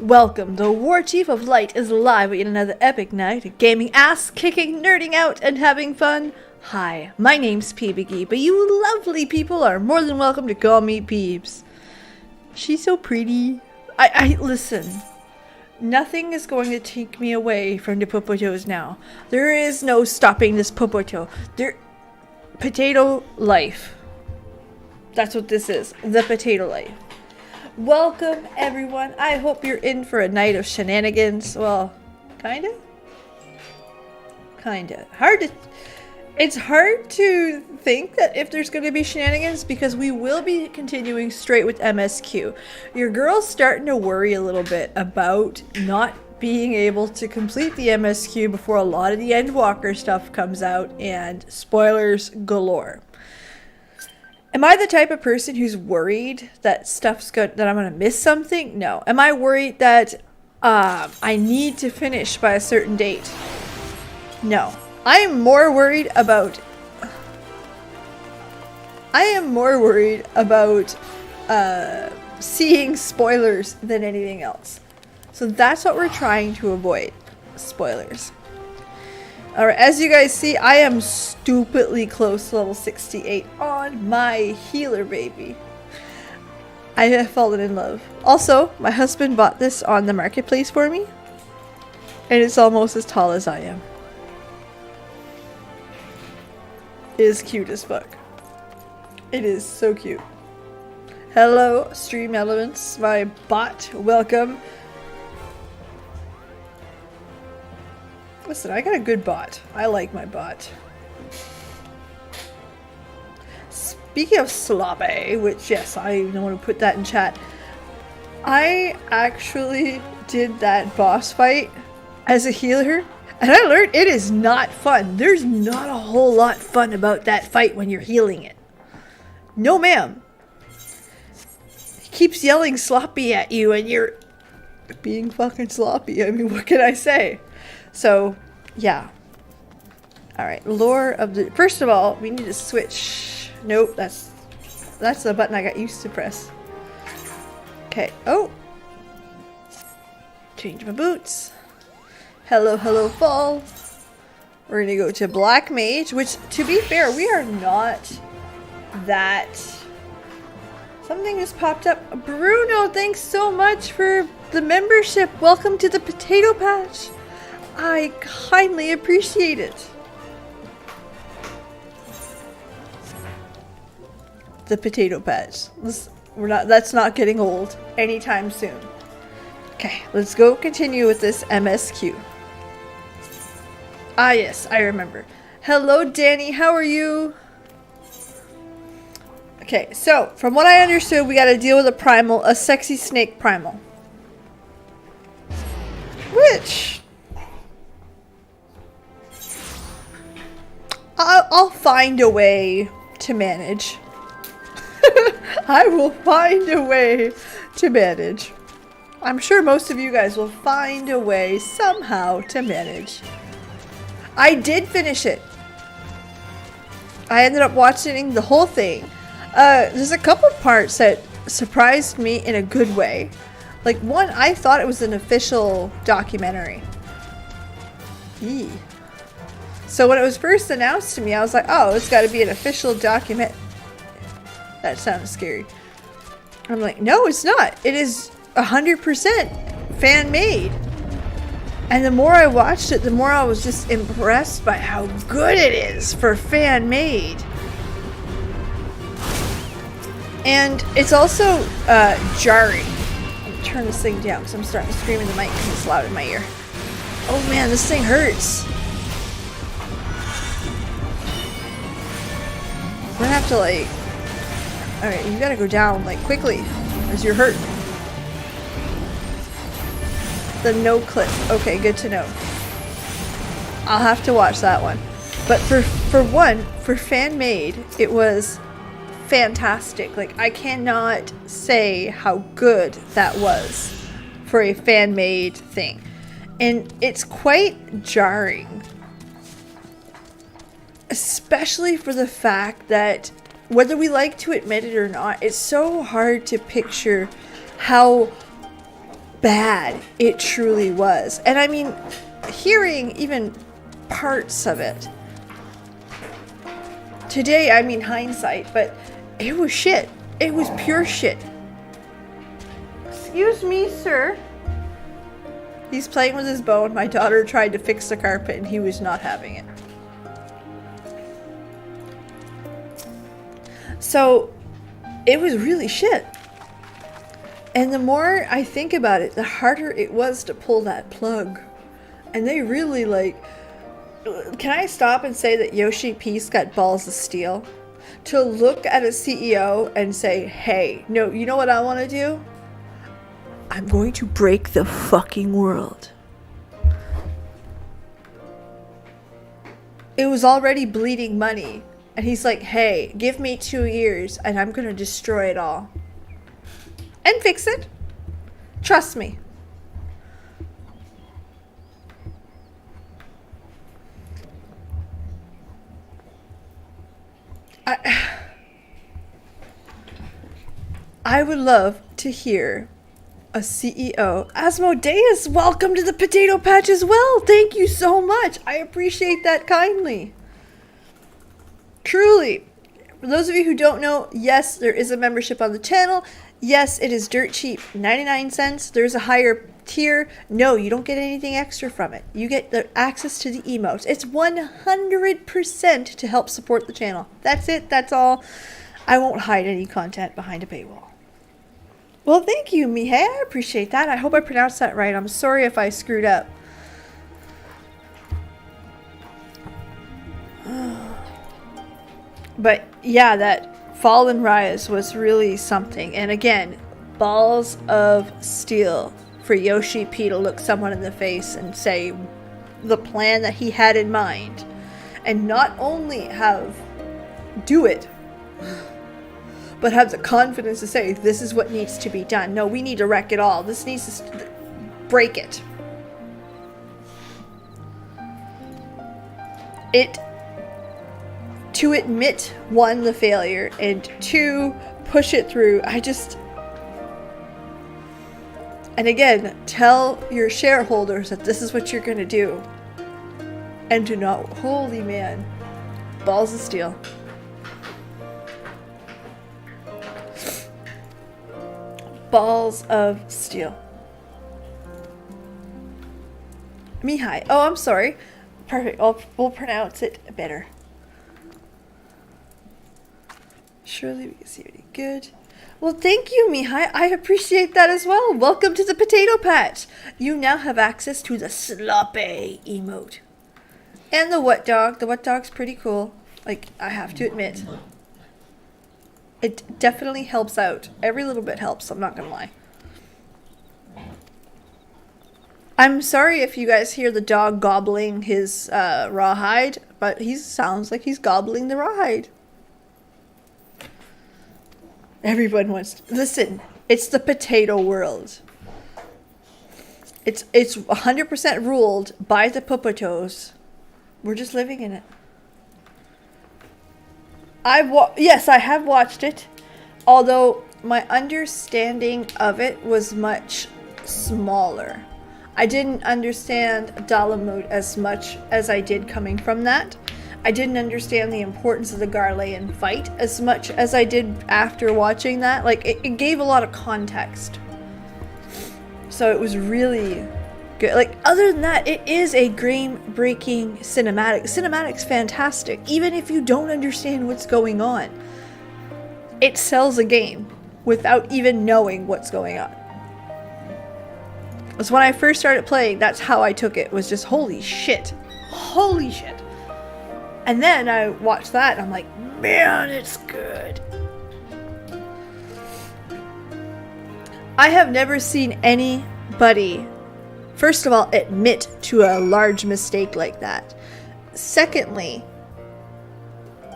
Welcome, the War Chief of Light is live with another epic night, gaming, ass-kicking, nerding out, and having fun. Hi, my name's PBG, but you lovely people are more than welcome to call me Peeps. She's so pretty. Listen, nothing is going to take me away from the popotos now. There is no stopping this popoto. Potato life. That's what this is, the potato life. Welcome everyone. I hope you're in for a night of shenanigans. Well, kinda. It's hard to think that if there's going to be shenanigans because we will be continuing straight with MSQ. Your girl's starting to worry a little bit about not being able to complete the MSQ before a lot of the Endwalker stuff comes out, and spoilers galore. Am I the type of person who's worried that that I'm gonna miss something? No. Am I worried that I need to finish by a certain date? No. I am more worried about seeing spoilers than anything else. So that's what we're trying to avoid. Spoilers. Alright, as you guys see, I am stupidly close to level 68 on my healer baby. I have fallen in love. Also, my husband bought this on the marketplace for me, and it's almost as tall as I am. It is cute as fuck. It is so cute. Hello, Stream Elements, my bot. Welcome. Listen, I got a good bot. I like my bot. Speaking of sloppy, which yes, I don't want to put that in chat. I actually did that boss fight as a healer, and I learned it is not fun. There's not a whole lot fun about that fight when you're healing it. No ma'am. He keeps yelling sloppy at you and you're being fucking sloppy. I mean, what can I say? So, yeah. Alright, lore of the... First of all, we need to switch. Nope, that's the button I got used to press. Okay, oh! Change my boots. Hello, hello, fall. We're gonna go to Black Mage, which, to be fair, we are not that... Something just popped up. Bruno, thanks so much for the membership. Welcome to the Potato Patch. I kindly appreciate it. The Potato Patch. That's not getting old anytime soon. Okay, let's go continue with this MSQ. Ah yes, I remember. Hello Danny, how are you? Okay, so from what I understood, we gotta deal with a sexy snake primal. Which... I'll find a way to manage. I will find a way to manage. I'm sure most of you guys will find a way somehow to manage. I did finish it. I ended up watching the whole thing. There's a couple parts that surprised me in a good way. Like one, I thought it was an official documentary. Eee. So when it was first announced to me, I was like, oh, it's got to be an official document. That sounds scary. I'm like, no, it's not. It is 100% fan-made. And the more I watched it, the more I was just impressed by how good it is for fan-made. And it's also jarring. I'm going to turn this thing down because I'm starting to scream in the mic because it's loud in my ear. Oh man, this thing hurts. We're gonna have to like... Alright, you gotta go down like quickly as you're hurt. The no clip. Okay, good to know. I'll have to watch that one. But for fan made, it was fantastic. Like, I cannot say how good that was for a fan made thing. And it's quite jarring. Especially for the fact that, whether we like to admit it or not, it's so hard to picture how bad it truly was. And I mean, hearing even parts of it today, I mean hindsight, but it was shit. It was pure shit. Excuse me, sir. He's playing with his bone. My daughter tried to fix the carpet and he was not having it. So it was really shit. And the more I think about it, the harder it was to pull that plug. And they really like... Can I stop and say that Yoshi Peace got balls of steel? To look at a CEO and say, hey, no, you know what I want to do? I'm going to break the fucking world. It was already bleeding money. And he's like, hey, give me 2 years and I'm going to destroy it all. And fix it. Trust me. I would love to hear a CEO. Asmodeus, welcome to the potato patch as well. Thank you so much. I appreciate that kindly. Truly. For those of you who don't know, yes, there is a membership on the channel. Yes, it is dirt cheap, 99 cents. There's a higher tier. No, you don't get anything extra from it. You get the access to the emotes. It's 100% to help support the channel. That's it. That's all. I won't hide any content behind a paywall. Well, thank you, Mihei. I appreciate that. I hope I pronounced that right. I'm sorry if I screwed up. But yeah, that Fall and Rise was really something. And again, balls of steel for Yoshi P to look someone in the face and say the plan that he had in mind. And not only do it, but have the confidence to say, this is what needs to be done. No, we need to wreck it all. This needs to break it. To admit, one, the failure, and two, push it through. And again, tell your shareholders that this is what you're going to do. And do not, holy man, balls of steel. Balls of steel. Mihai. Oh, I'm sorry. Perfect. We'll pronounce it better. Surely we can see really good. Well, thank you, Mihai. I appreciate that as well. Welcome to the potato patch. You now have access to the sloppy emote. And the what dog. The what dog's pretty cool. Like, I have to admit. It definitely helps out. Every little bit helps, I'm not gonna lie. I'm sorry if you guys hear the dog gobbling his rawhide, but he sounds like he's gobbling the rawhide. Everyone wants to listen. It's the potato world. It's 100% ruled by the popotos. We're just living in it. Yes, I have watched it, although my understanding of it was much smaller. I didn't understand Dalamud as much as I did coming from that. I didn't understand the importance of the Garlean fight as much as I did after watching that. Like, it gave a lot of context. So it was really good. Like, other than that, it is a game-breaking cinematic. Cinematic's fantastic. Even if you don't understand what's going on, it sells a game without even knowing what's going on. Because when I first started playing, that's how I took it. Was just, holy shit. Holy shit. And then I watched that and I'm like, man, it's good. I have never seen anybody, first of all, admit to a large mistake like that. Secondly,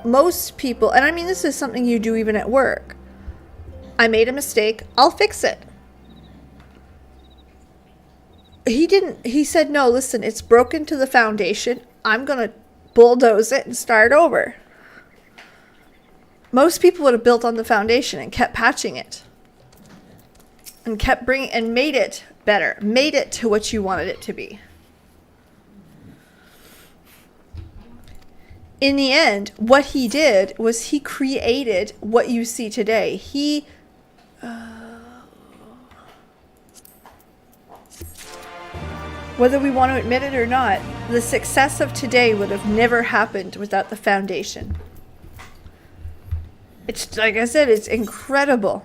most people, and I mean this is something you do even at work. I made a mistake, I'll fix it. He said, no, listen, it's broken to the foundation. I'm gonna bulldoze it and start over. Most people would have built on the foundation and kept patching it. and kept bringing and made it better, made it to what you wanted it to be. In the end, what he did was he created what you see today. He whether we want to admit it or not, the success of today would have never happened without the foundation. It's like I said, it's incredible.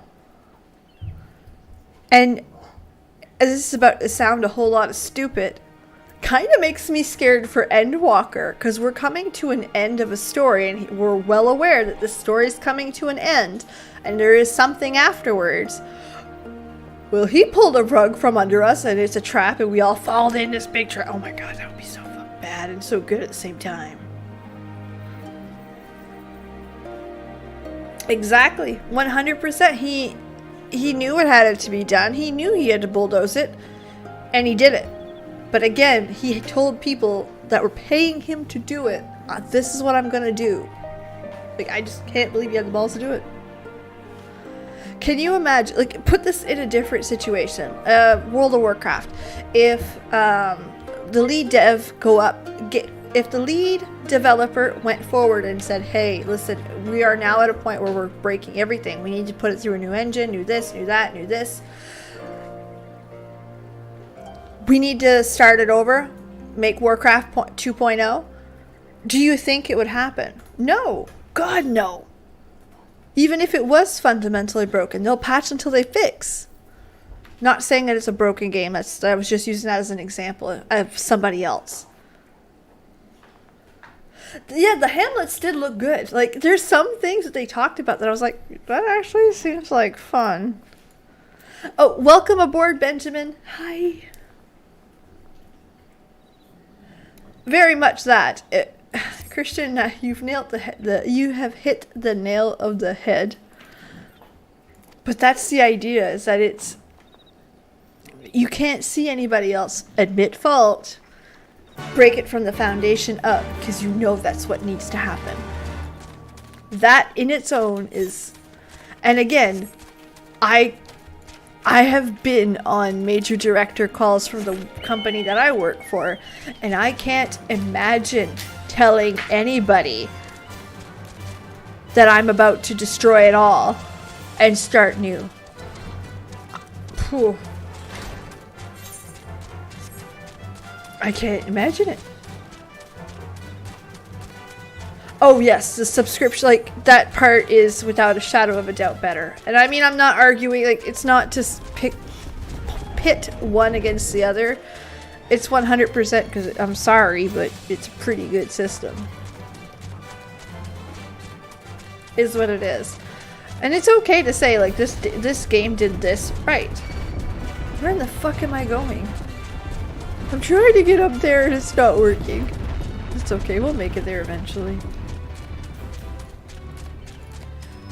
And this is about to sound a whole lot of stupid. Kind of makes me scared for Endwalker, because we're coming to an end of a story, and we're well aware that the story is coming to an end, and there is something afterwards. Well, he pulled a rug from under us, and it's a trap, and we all fall in this big trap. Oh my god, that would be so bad and so good at the same time. Exactly, 100%. He knew it had to be done. He knew he had to bulldoze it, and he did it. But again, he told people that were paying him to do it, this is what I'm gonna do. Like, I just can't believe he had the balls to do it. Can you imagine, like, put this in a different situation. World of Warcraft. If the lead dev if the lead developer went forward and said, hey, listen, we are now at a point where we're breaking everything. We need to put it through a new engine, new this, new that, new this. We need to start it over, make Warcraft 2.0. Do you think it would happen? No. God, no. Even if it was fundamentally broken, they'll patch until they fix. Not saying that it's a broken game. I was just using that as an example of somebody else. Yeah, the hamlets did look good. Like, there's some things that they talked about that I was like, that actually seems like fun. Oh, welcome aboard, Benjamin. Hi. Very much that. Christian, you've nailed you have hit the nail of the head. But that's the idea, is that it's, you can't see anybody else admit fault, break it from the foundation up, because you know that's what needs to happen. That in its own is, and again, I have been on major director calls from the company that I work for, and I can't imagine telling anybody that I'm about to destroy it all and start new. Whew. I can't imagine it. Oh yes, the subscription, like, that part is without a shadow of a doubt better. And I mean, I'm not arguing, like, it's not to pit one against the other. It's 100%, because I'm sorry, but it's a pretty good system. Is what it is. And it's okay to say, like, this game did this right. Where in the fuck am I going? I'm trying to get up there and it's not working. It's okay, we'll make it there eventually.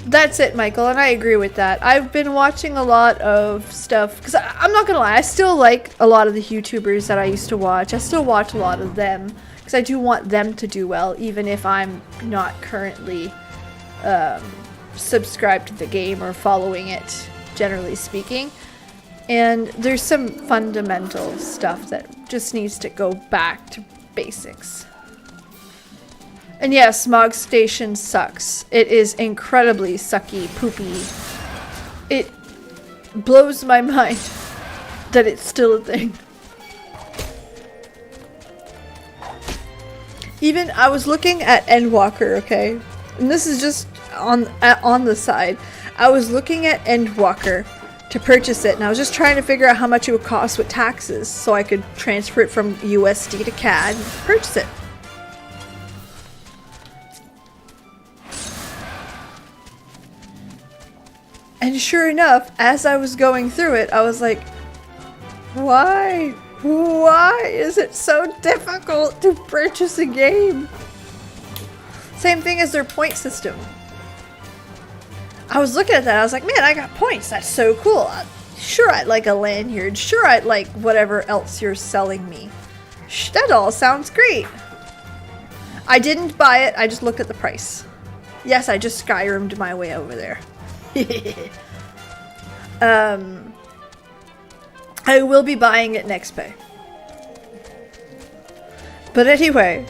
That's it, Michael, and I agree with that. I've been watching a lot of stuff, because I'm not gonna lie, I still like a lot of the YouTubers that I used to watch. I still watch a lot of them, because I do want them to do well, even if I'm not currently subscribed to the game or following it, generally speaking. And there's some fundamental stuff that just needs to go back to basics. And yeah, Smog Station sucks. It is incredibly sucky, poopy. It blows my mind that it's still a thing. Even, I was looking at Endwalker, okay? And this is just on the side. I was looking at Endwalker to purchase it, and I was just trying to figure out how much it would cost with taxes so I could transfer it from USD to CAD and purchase it. And sure enough, as I was going through it, I was like, why? Why is it so difficult to purchase a game? Same thing as their point system. I was looking at that, I was like, man, I got points, that's so cool. Sure, I'd like a lanyard. Sure, I'd like whatever else you're selling me. That all sounds great. I didn't buy it, I just looked at the price. Yes, I just Skyrim'd my way over there. I will be buying it next pay. But anyway,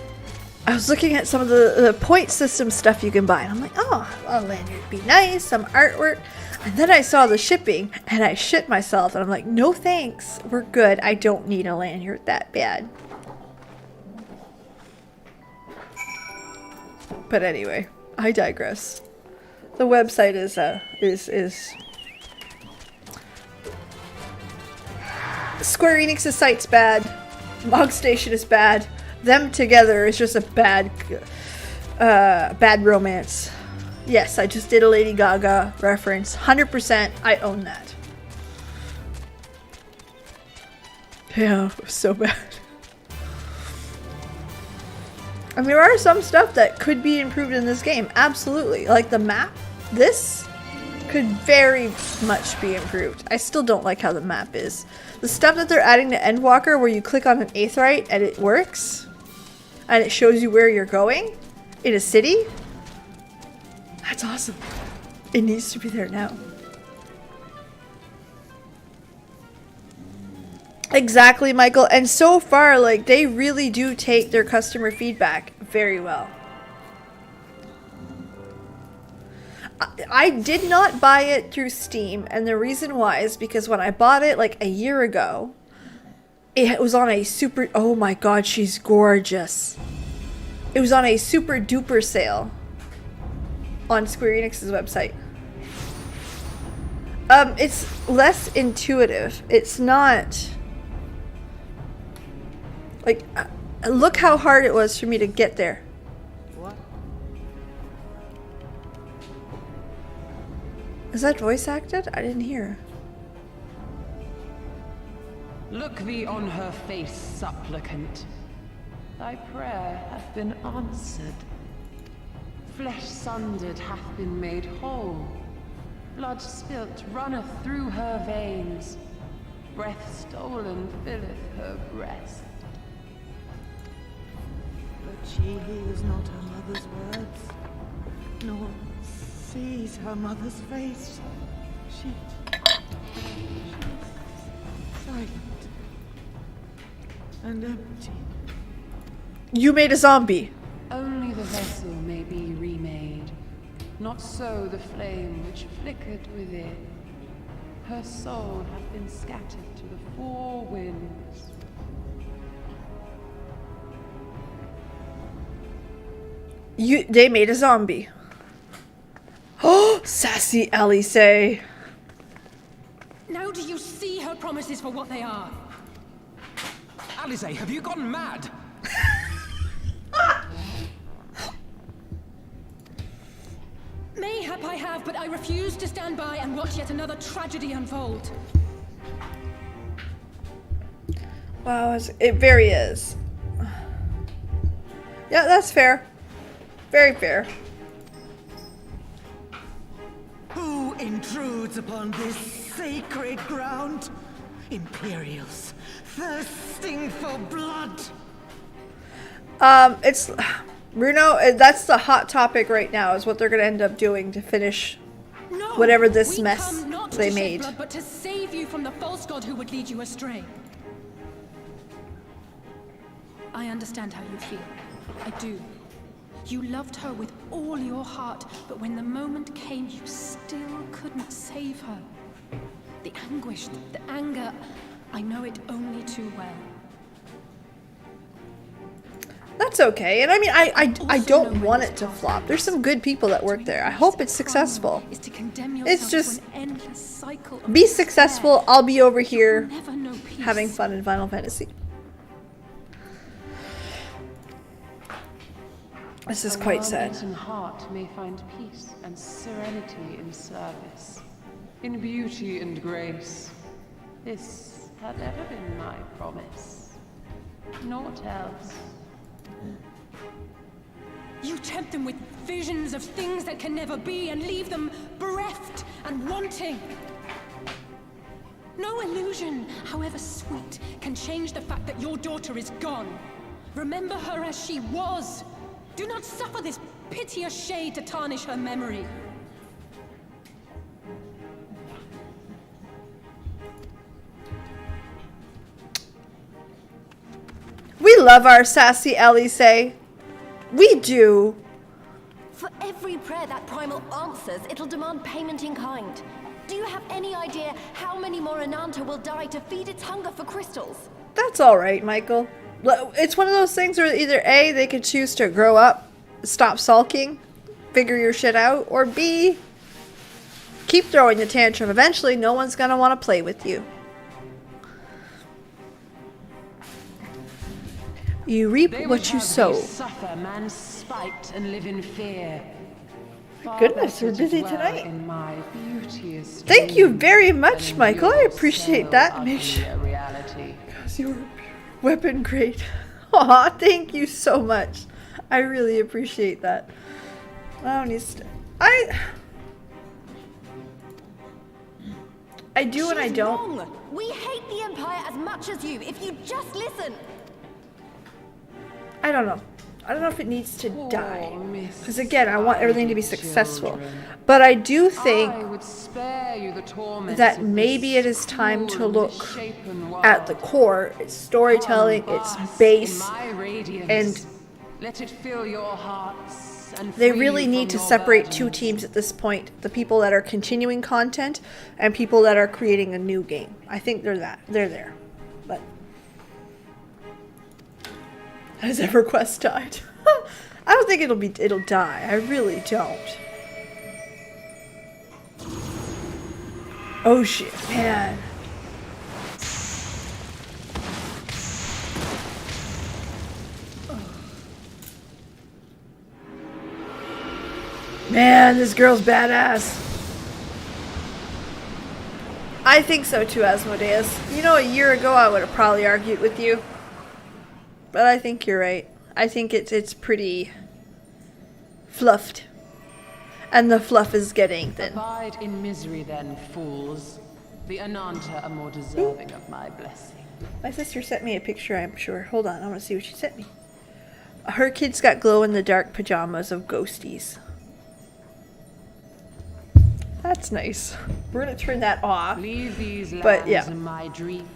I was looking at some of the point system stuff you can buy, and I'm like, oh, a lanyard would be nice, some artwork. And then I saw the shipping, and I shit myself, and I'm like, no thanks, we're good. I don't need a lanyard that bad. But anyway, I digress. The website is Square Enix's site's bad. Mog Station is bad. Them together is just a bad romance. Yes, I just did a Lady Gaga reference. 100%, I own that. Yeah, it was so bad. And there are some stuff that could be improved in this game. Absolutely. Like the map. This could very much be improved. I still don't like how the map is. The stuff that they're adding to Endwalker where you click on an aetheryte and it works. And it shows you where you're going in a city. That's awesome. It needs to be there now. Exactly, Michael. And so far, like, they really do take their customer feedback very well. I did not buy it through Steam, and the reason why is because when I bought it like a year ago, it was on a super, oh my god, she's gorgeous. It was on a super duper sale on Square Enix's website. It's less intuitive. It's not like, look how hard it was for me to get there. What? Is that voice acted? I didn't hear. Look thee on her face, supplicant. Thy prayer hath been answered. Flesh sundered hath been made whole. Blood spilt runneth through her veins. Breath stolen filleth her breast. But she hears not her mother's words, nor sees her mother's face. She's silent and empty. You made a zombie. Only the vessel may be remade, not so the flame which flickered within. Her soul hath been scattered to the four winds. They made a zombie. Oh, sassy Alice. Now do you see her promises for what they are? Alice, have you gone mad? Mayhap I have, but I refuse to stand by and watch yet another tragedy unfold. Wow, it very is. Yeah, that's fair. Very fair. Who intrudes upon this sacred ground? Imperials, thirsting for blood. It's Bruno. That's the hot topic right now. Is what they're gonna end up doing to finish No, whatever this we mess come not they to made. shed blood, but to save you from the false god who would lead you astray. I understand how you feel. I do. You loved her with all your heart, but when the moment came, you still couldn't save her. The anguish, the anger, I know it only too well. That's okay. And I mean, I don't want it to flop. There's some good people that work there. I hope it's successful. It's just be successful. I'll be over here having fun in Final Fantasy. This is quite sad. A heart may find peace and serenity in service, in beauty and grace. This had ever been my promise. Naught else. You tempt them with visions of things that can never be and leave them bereft and wanting. No illusion, however sweet, can change the fact that your daughter is gone. Remember her as she was. Do not suffer this piteous shade to tarnish her memory. love our sassy Elise. We do. For every prayer that primal answers, it'll demand payment in kind. Do you have any idea how many more Ananta will die to feed its hunger for crystals? That's alright, Michael. It's one of those things where either A, they could choose to grow up, stop sulking, figure your shit out, or B, keep throwing the tantrum. Eventually, no one's gonna want to play with you. You reap what you sow. Suffer man's spite and live in fear. Goodness, we're busy tonight. Thank you very much, Michael. I appreciate that. Make sure because your weapon great. Aw, thank you so much. I really appreciate that. I do and I She's don't. wrong. We hate the Empire as much as you. If you just listen. I don't know. I don't know if it needs to die. Because again, I want everything to be successful. But I do think that maybe it is time to look at the core, its storytelling, its base, and let it fill your hearts and they free really you need to from your separate two burdens. teams at this point. The people that are continuing content and people that are creating a new game. I think they're there. But has EverQuest died? I don't think it'll die. I really don't. Oh shit, man. Man, this girl's badass. I think so too, Asmodeus. You know, a year ago I would have probably argued with you. But I think you're right. I think it's pretty fluffed. And the fluff is getting thin. Abide in misery then, fools. The Ananta are more deserving of my blessing. My sister sent me a picture, I'm sure. Hold on, I want to see what she sent me. Her kids got glow-in-the-dark pajamas of ghosties. That's nice. We're going to turn that off. Leave these But, yeah. in my dream.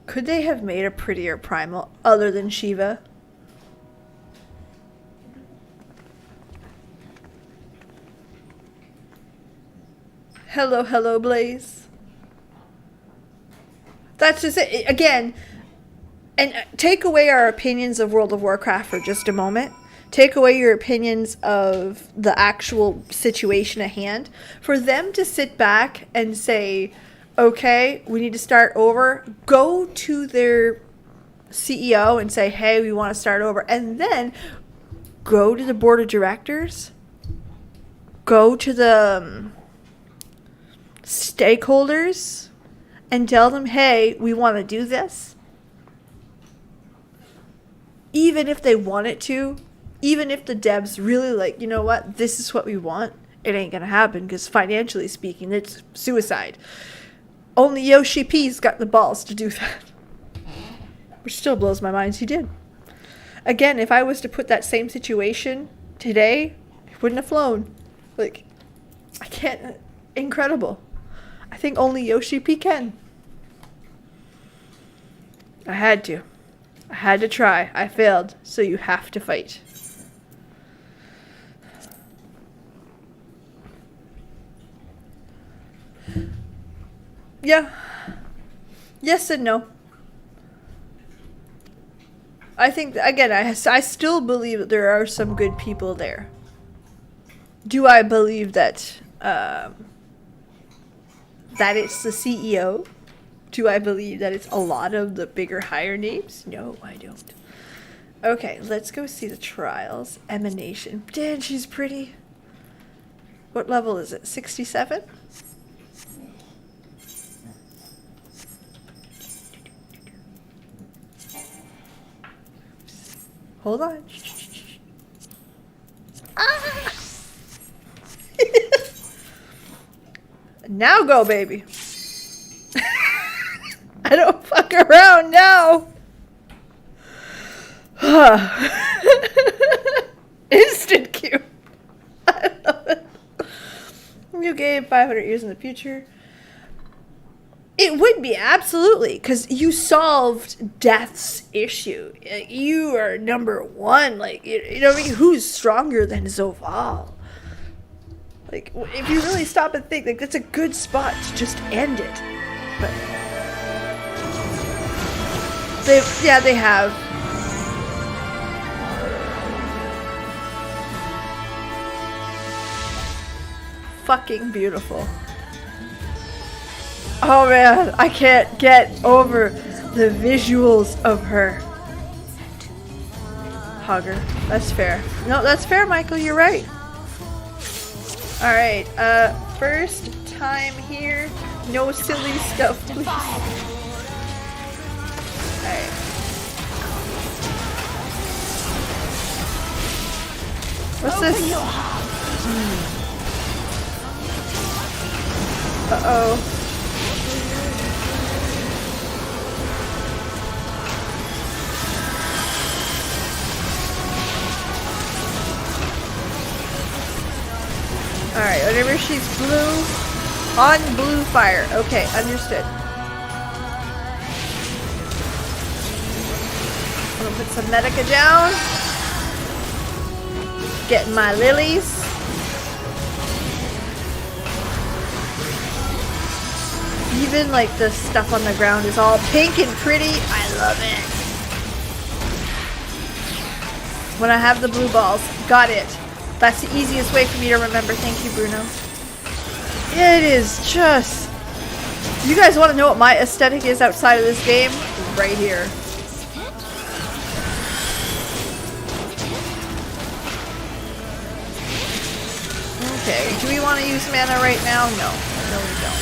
Could they have made a prettier primal other than Shiva? Hello, hello, Blaze. That's just it. Again, and take away our opinions of World of Warcraft for just a moment. Take away your opinions of the actual situation at hand. For them to sit back and say, okay, we need to start over. Go to their CEO and say, hey, we want to start over. And then go to the board of directors. Go to the stakeholders and tell them, hey, we want to do this. Even if they want it to, even if the devs really like, you know what, this is what we want, it ain't going to happen because financially speaking, it's suicide. Only Yoshi P's got the balls to do that. Which still blows my mind he did. Again, if I was to put that same situation today, it wouldn't have flown. Like, I can't. Incredible. I think only Yoshi P can. I had to. I had to try. I failed. So you have to fight. Yeah. Yes and no. I think, again, I still believe that there are some good people there. Do I believe that that it's the CEO? Do I believe that it's a lot of the bigger, higher names? No, I don't. Okay, let's go see the trials. Emanation. Damn, she's pretty. What level is it? 67? Hold on. Ah! Now go, baby. I don't fuck around now. Instant queue. I love it. New game, 500 years in the future. It would be, absolutely, because you solved Death's issue. You are number one. Like, you know what I mean? Who's stronger than Zoval? Like, if you really stop and think, like, that's a good spot to just end it. But they have. Fucking beautiful. Oh man, I can't get over the visuals of her. Hugger. That's fair. No, that's fair, Michael. You're right. Alright, first time here. No silly stuff, please. Alright. What's this? Uh-oh. Alright, whenever she's blue, on blue fire. Okay, understood. I'm gonna put some Medica down. Getting my lilies. Even like the stuff on the ground is all pink and pretty. I love it. When I have the blue balls. Got it. That's the easiest way for me to remember. Thank you, Bruno. It is just... You guys want to know what my aesthetic is outside of this game? Right here. Okay, do we want to use mana right now? No. No, we don't.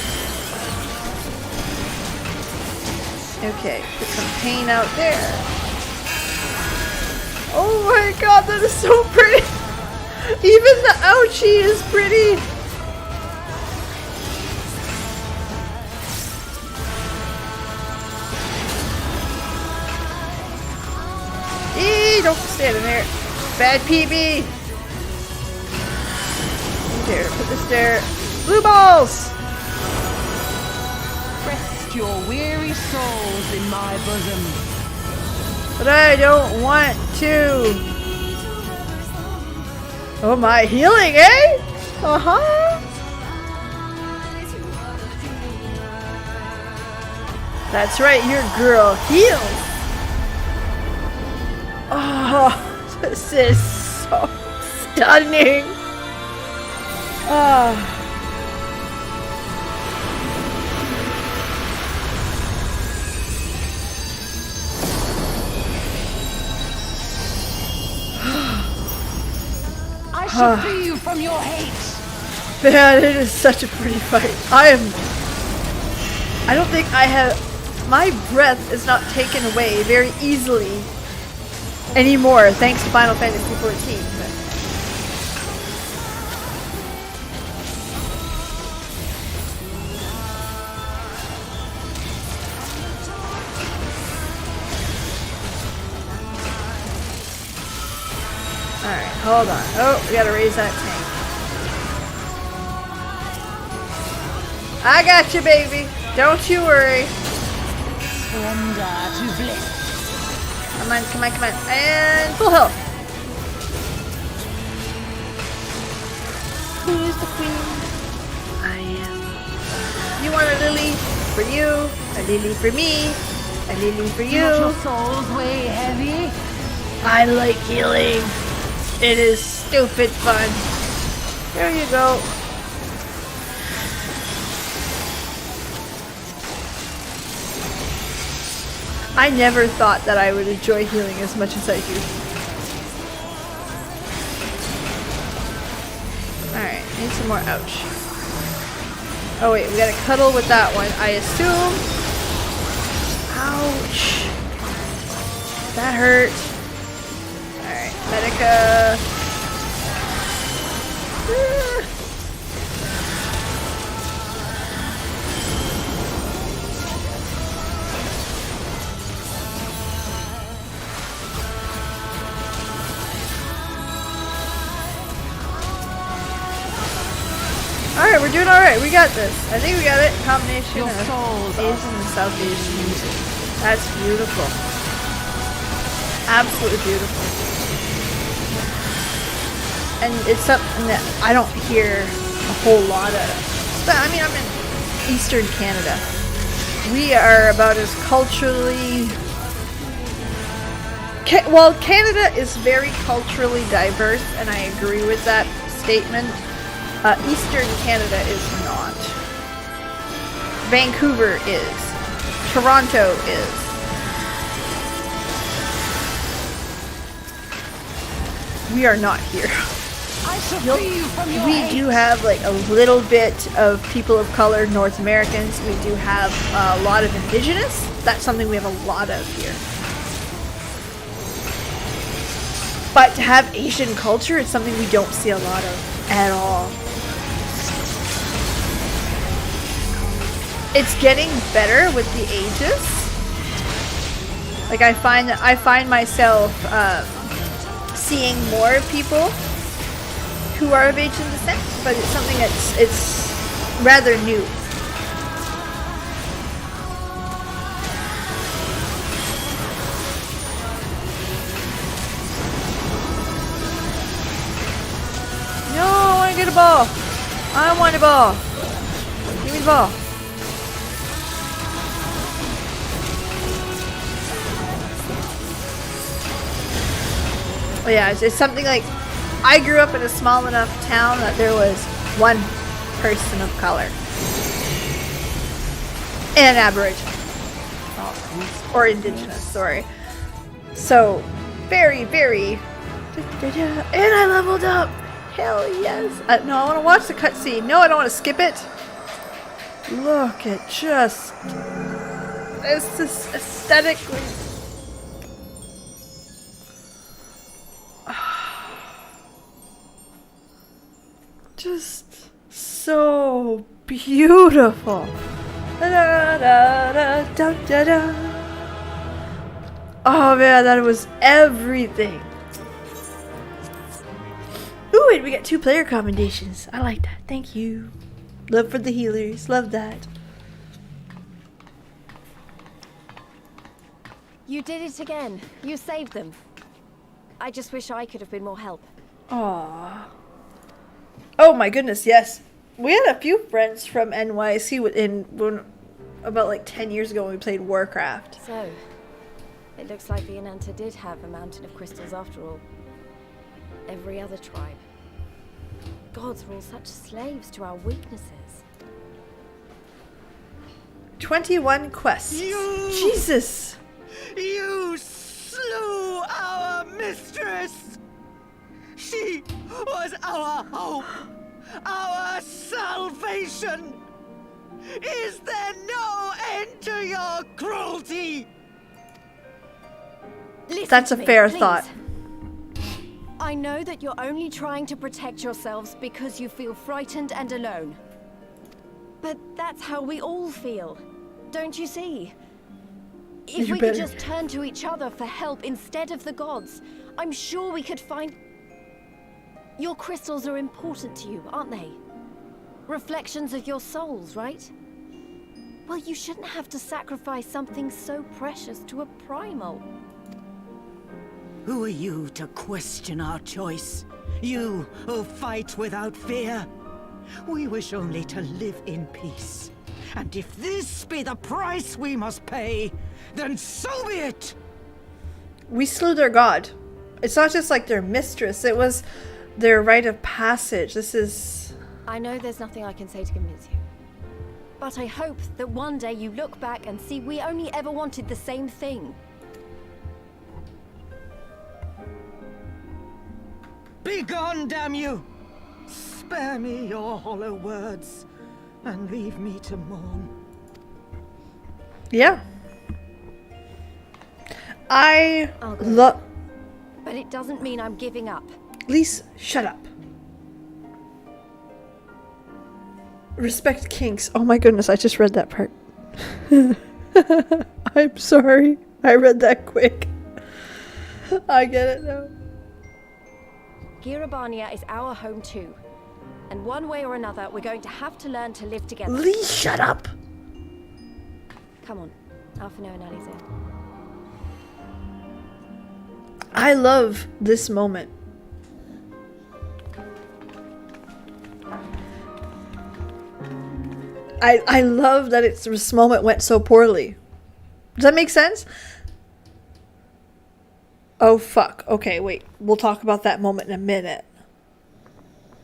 Okay, put some paint out there. Oh my god, that is so pretty! Even the ouchie is pretty! Eee, don't stand in there. Bad PB! There, put this there. Blue balls! Rest your weary souls in my bosom. But I don't want to. Oh my, healing, eh? Uh-huh. That's right, your girl heals. Oh, this is so stunning. Oh. I shall free you from your hate. Man, it is such a pretty fight. I don't think I have... My breath is not taken away very easily anymore, thanks to Final Fantasy XIV. Alright, hold on. Oh, we gotta raise that tank. I got you, baby. Don't you worry. Surrender to bliss. Come on, come on, come on. And full health. Who's the queen? I am. You want a lily? For you. A lily for me. A lily for you. Your souls weigh heavy. I like healing. It is stupid fun. There you go. I never thought that I would enjoy healing as much as I do. Alright, need some more ouch. Oh wait, we gotta cuddle with that one, I assume. Ouch. That hurt. Alright, Medica. Alright, we're doing alright. We got this. I think we got it. Combination Your of souls Asian are and South Asian music. That's beautiful. Absolutely beautiful. And it's something that I don't hear a whole lot of. But I mean, I'm in Eastern Canada. We are about as culturally... Well, Canada is very culturally diverse, and I agree with that statement. Eastern Canada is not. Vancouver is. Toronto is. We are not here. I shall free you from your We hate. do have like a little bit of people of color, North Americans. We do have a lot of indigenous. That's something we have a lot of here. But to have Asian culture, it's something we don't see a lot of at all. It's getting better with the ages. Like I find myself seeing more people who are of Asian descent, but it's something it's rather new. No, I want to get a ball. I want a ball. Give me the ball. Oh yeah, it's something like, I grew up in a small enough town that there was one person of color. And Aboriginal. Or Indigenous, sorry. So, very, very... And I leveled up! Hell yes! No, I want to watch the cutscene. No, I don't want to skip it. Look at just... It's just aesthetically... Just so beautiful. Da, da, da, da, da, da. Oh man, that was everything. Ooh, and we got 2 player commendations. I like that. Thank you. Love for the healers. Love that. You did it again. You saved them. I just wish I could have been more help. Aww. Oh my goodness, yes. We had a few friends from NYC about like 10 years ago when we played Warcraft. So, it looks like the Ananta did have a mountain of crystals after all. Every other tribe. Gods were all such slaves to our weaknesses. 21 quests. Jesus! You slew our mistress! She was our hope! Our salvation! Is there no end to your cruelty? Listen That's to a me, fair please. thought. I know that you're only trying to protect yourselves because you feel frightened and alone. But that's how we all feel. Don't you see? If You we could better. just turn to each other for help instead of the gods, I'm sure we could find... Your crystals are important to you, aren't they? Reflections of your souls, right? Well, you shouldn't have to sacrifice something so precious to a primal. Who are you to question our choice? You who fight without fear? We wish only to live in peace. And if this be the price we must pay, then so be it! We slew their god. It's not just like their mistress, it was their rite of passage. This is... I know there's nothing I can say to convince you. But I hope that one day you look back and see we only ever wanted the same thing. Begone, damn you! Spare me your hollow words, and leave me to mourn. Yeah. I I'll go. love... But it doesn't mean I'm giving up. Lise, shut up. Respect kinks. Oh my goodness, I just read that part. I'm sorry. I read that quick. I get it now. Girabania is our home too. And one way or another, we're going to have to learn to live together. Lee, shut up! Come on, Alphino and Alize. I love this moment. I love that this moment went so poorly. Does that make sense? Oh, fuck. Okay, wait. We'll talk about that moment in a minute.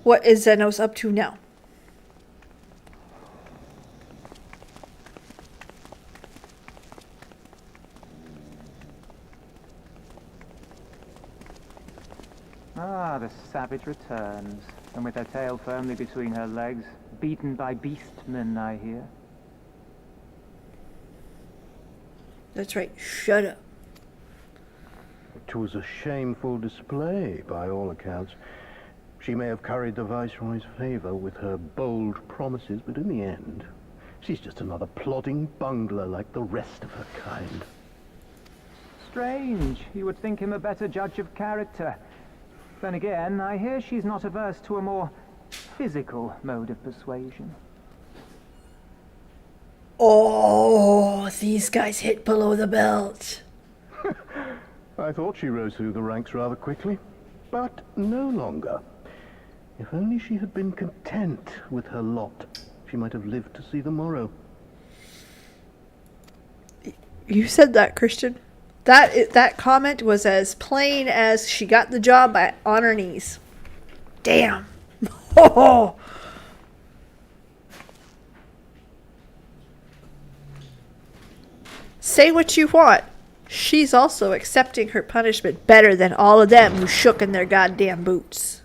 What is Zenos up to now? Ah, the savage returns, and with her tail firmly between her legs, beaten by beastmen, I hear. That's right. Shut up. It was a shameful display, by all accounts. She may have curried the Viceroy's favor with her bold promises, but in the end, she's just another plodding bungler like the rest of her kind. Strange. You would think him a better judge of character. Then again, I hear she's not averse to a more physical mode of persuasion. Oh, these guys hit below the belt. I thought she rose through the ranks rather quickly, but no longer. If only she had been content with her lot, she might have lived to see the morrow. You said that, Christian. That comment was as plain as she got the job on her knees. Damn. Oh. Say what you want. She's also accepting her punishment better than all of them who shook in their goddamn boots.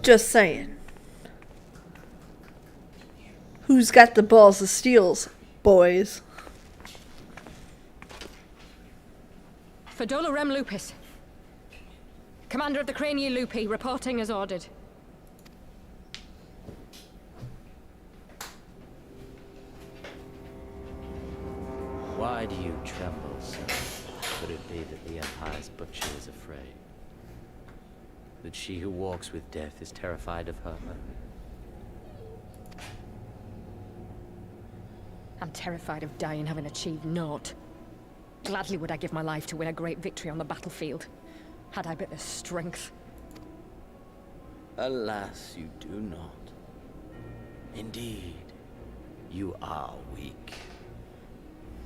Just saying. Who's got the balls of steels, boys? Fedola Rem Lupus. Commander of the Crania Lupi, reporting as ordered. Why do you tremble, sir? Could it be that the Empire's butcher is afraid? That she who walks with death is terrified of her? I'm terrified of dying having achieved naught. Gladly would I give my life to win a great victory on the battlefield, had I but the strength. Alas, you do not. Indeed, you are weak.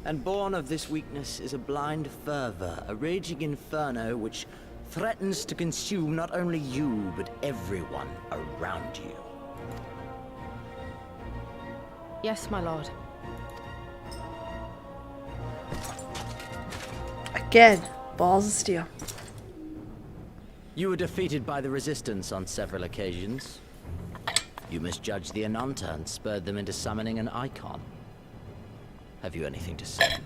And born of this weakness is a blind fervor, a raging inferno which threatens to consume not only you, but everyone around you. Yes, my lord. Again, balls of steel. You were defeated by the Resistance on several occasions. You misjudged the Ananta and spurred them into summoning an icon. Have you anything to say?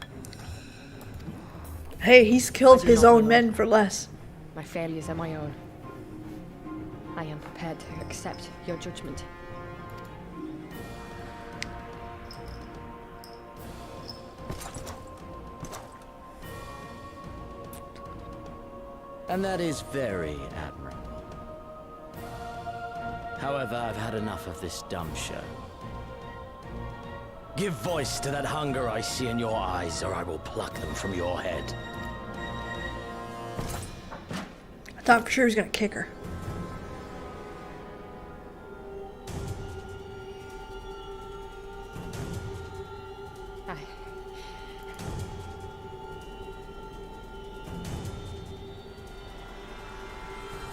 Hey, he's killed his own men for less. My failures are my own. I am prepared to accept your judgment. And that is very admirable. However, I've had enough of this dumb show. Give voice to that hunger I see in your eyes, or I will pluck them from your head. I thought for sure he was gonna kick her.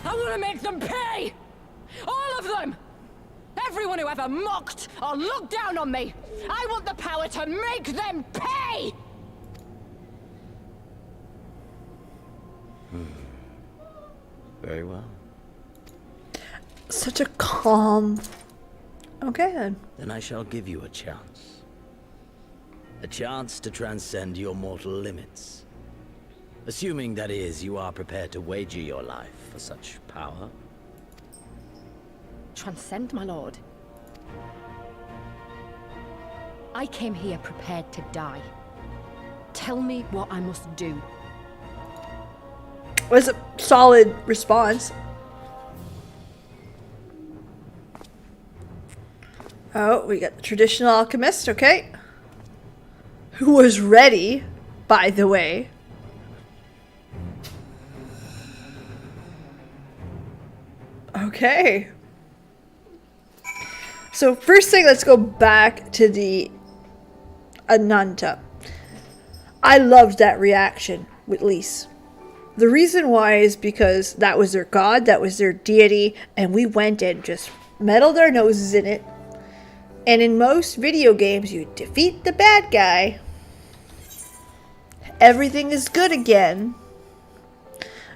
I want to make them pay! All of them! Everyone who ever mocked or looked down on me! I want the power to make them pay! Very well. Such a calm... Okay then. Then I shall give you a chance. A chance to transcend your mortal limits. Assuming, that is, you are prepared to wager your life for such power. Transcend, my lord. I came here prepared to die. Tell me what I must do. was a solid response. Oh, we got the traditional alchemist, okay. Who was ready, by the way. Okay. So first thing, let's go back to the Ananta. I loved that reaction with Lise. The reason why is because that was their god, that was their deity, and we went and just meddled our noses in it. And in most video games, you defeat the bad guy. Everything is good again.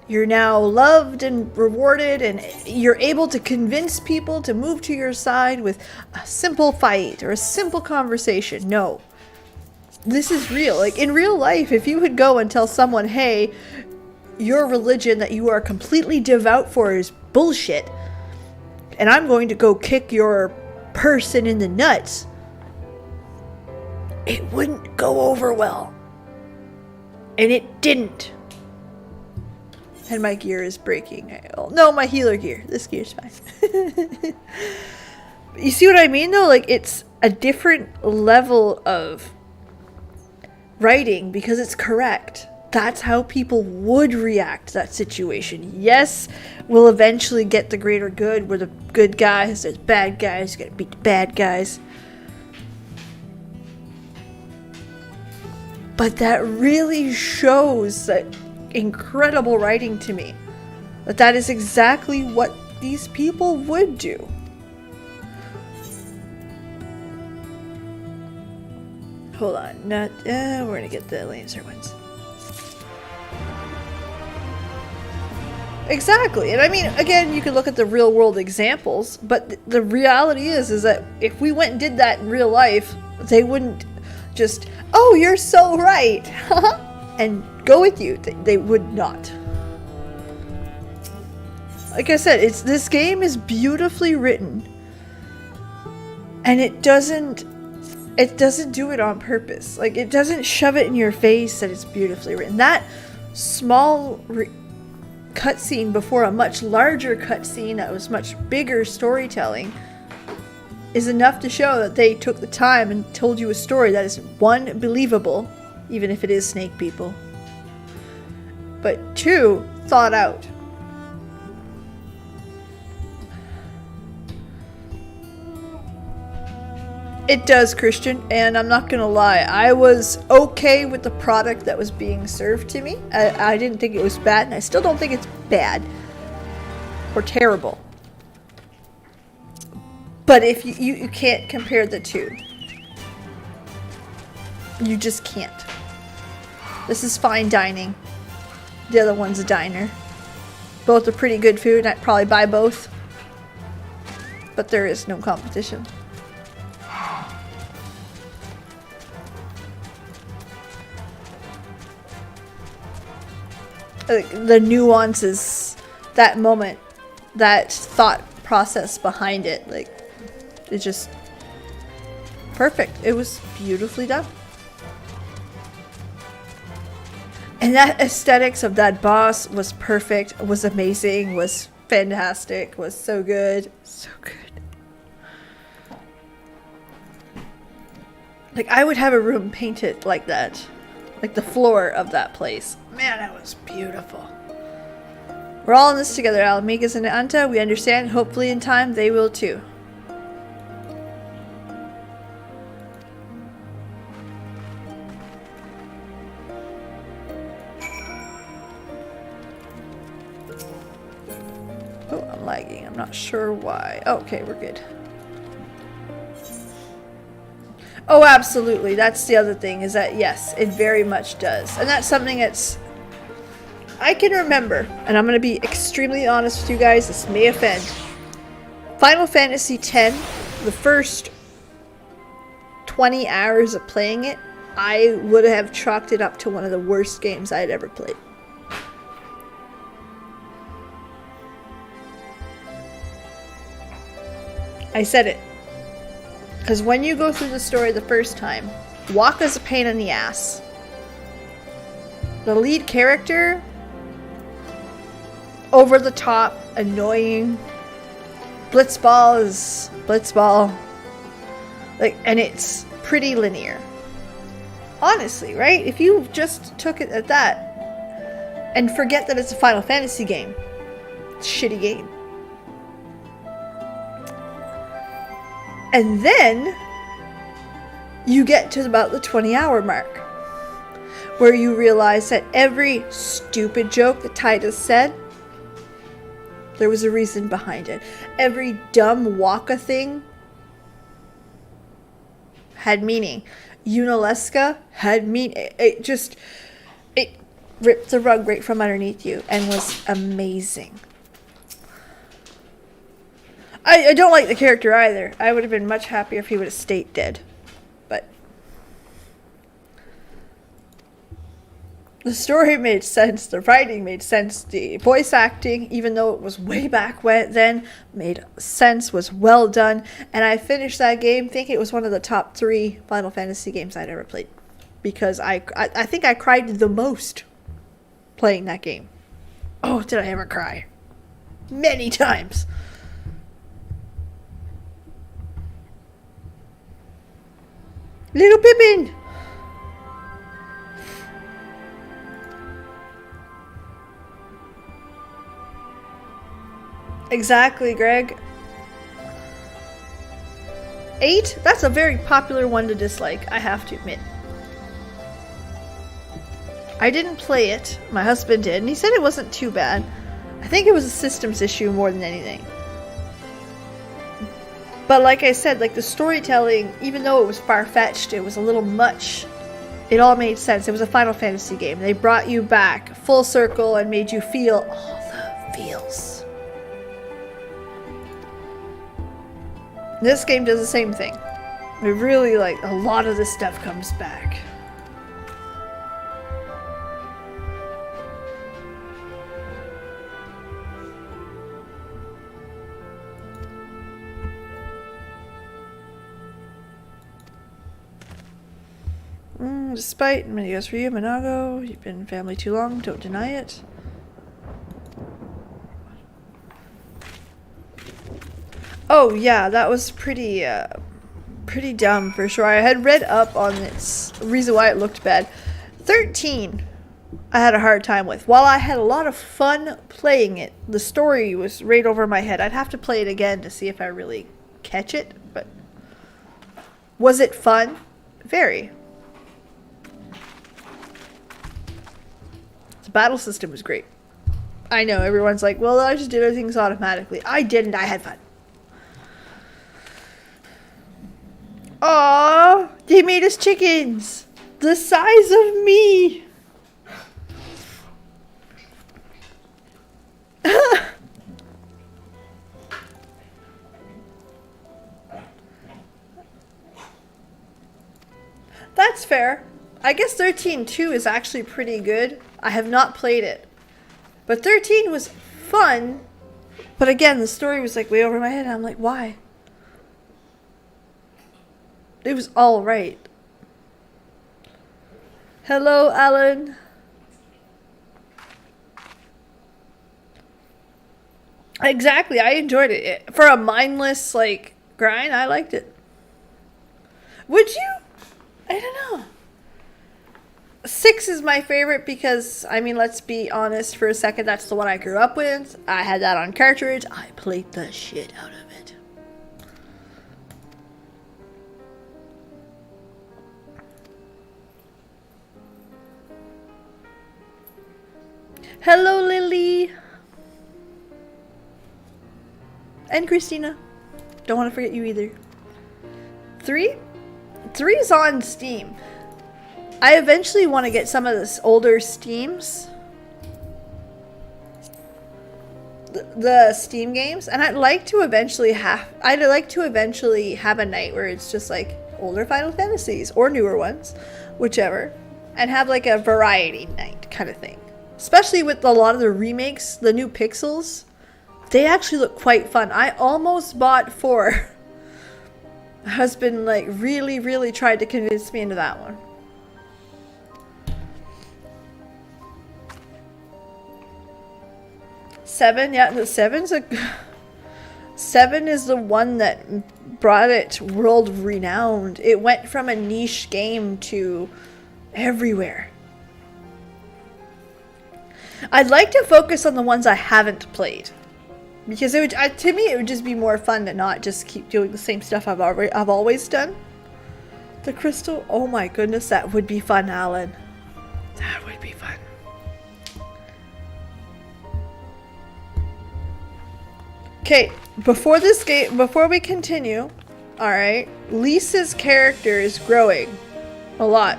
You're now loved and rewarded, and you're able to convince people to move to your side with a simple fight or a simple conversation. No. This is real. Like, in real life, if you would go and tell someone, hey, your religion that you are completely devout for is bullshit, and I'm going to go kick your person in the nuts, it wouldn't go over well. And it didn't. And my gear is breaking. No, my healer gear. This gear's fine. You see what I mean, though? Like, it's a different level of writing because it's correct. That's how people would react to that situation. Yes, we'll eventually get the greater good. We're the good guys. There's bad guys. You gotta beat the bad guys. But that really shows that incredible writing to me. That is exactly what these people would do. Hold on. We're gonna get the laser ones. Exactly. And I mean, again, you can look at the real world examples, but the reality is that if we went and did that in real life, they wouldn't just, oh, you're so right, and go with you. They would not. Like I said, this game is beautifully written, and it doesn't do it on purpose. Like, it doesn't shove it in your face that it's beautifully written. That small cutscene before a much larger cutscene that was much bigger storytelling is enough to show that they took the time and told you a story that is, one, believable, even if it is snake people, but two, thought out. It does, Christian, and I'm not gonna lie, I was okay with the product that was being served to me. I didn't think it was bad, and I still don't think it's bad or terrible. But if you can't compare the two. You just can't. This is fine dining. The other one's a diner. Both are pretty good food, and I'd probably buy both. But there is no competition. The nuances, that moment, that thought process behind it, like, it's just perfect. It was beautifully done. And that aesthetics of that boss was perfect, was amazing, was fantastic, was so good. So good. Like, I would have a room painted like that. Like the floor of that place. Man, that was beautiful. We're all in this together, Alamigas and Anta. We understand. Hopefully in time, they will too. Oh, I'm lagging. I'm not sure why. Oh, okay, we're good. Oh, absolutely. That's the other thing, is that yes, it very much does. And that's something that's, I can remember, and I'm going to be extremely honest with you guys, this may offend. Final Fantasy X, the first 20 hours of playing it, I would have chalked it up to one of the worst games I had ever played. I said it. Because when you go through the story the first time, Wakka's a pain in the ass. The lead character over the top, annoying. Blitzball is Blitzball. Like, and it's pretty linear. Honestly, right? If you just took it at that and forget that it's a Final Fantasy game, it's a shitty game. And then you get to about the 20-hour mark, where you realize that every stupid joke that Titus said, there was a reason behind it. Every dumb Waka thing had meaning. Unalesca had meaning. It ripped the rug right from underneath you and was amazing. I don't like the character either. I would have been much happier if he would have stayed dead. But the story made sense, the writing made sense, the voice acting, even though it was way back then, made sense, was well done. And I finished that game thinking it was one of the top 3 Final Fantasy games I'd ever played. Because I think I cried the most playing that game. Oh, did I ever cry? Many times. Little Pippin! Exactly, Greg. 8? That's a very popular one to dislike, I have to admit. I didn't play it. My husband did, and he said it wasn't too bad. I think it was a systems issue more than anything. But like I said, like the storytelling, even though it was far-fetched, it was a little much. It all made sense. It was a Final Fantasy game. They brought you back full circle and made you feel all the feels. This game does the same thing. It really, like, a lot of this stuff comes back. Despite many years for you, Minago, you've been family too long, don't deny it. Oh yeah, that was pretty dumb for sure. I had read up on its reason why it looked bad. 13, I had a hard time with. While I had a lot of fun playing it, the story was right over my head. I'd have to play it again to see if I really catch it, but was it fun? Very. The battle system was great. I know, everyone's like, well, I just did things automatically. I didn't, I had fun. Aww, they made us chickens. The size of me. That's fair. I guess 13-2 is actually pretty good. I have not played it. But 13 was fun. But again, the story was like way over my head. And I'm like, why? It was all right. Hello, Alan. Exactly, I enjoyed it. For a mindless, like, grind, I liked it. Would you? I don't know. 6 is my favorite because, I mean, let's be honest for a second, that's the one I grew up with. I had that on cartridge. I played the shit out of it. Hello, Lily. And Christina. Don't want to forget you either. 3? 3 is on Steam. I eventually want to get some of this older Steams. The Steam games. And I'd like to eventually have a night where it's just like older Final Fantasies or newer ones, whichever, and have like a variety night kind of thing. Especially with a lot of the remakes, the new pixels, they actually look quite fun. I almost bought 4. My husband like really tried to convince me into that one. 7, yeah, the 7's a 7 is the one that brought it world renowned. It went from a niche game to everywhere. I'd like to focus on the ones I haven't played, because it would, to me, it would just be more fun to not just keep doing the same stuff I've always done. The crystal, oh my goodness, that would be fun, Alan. That would be fun. Okay, before we continue, alright, Lisa's character is growing a lot.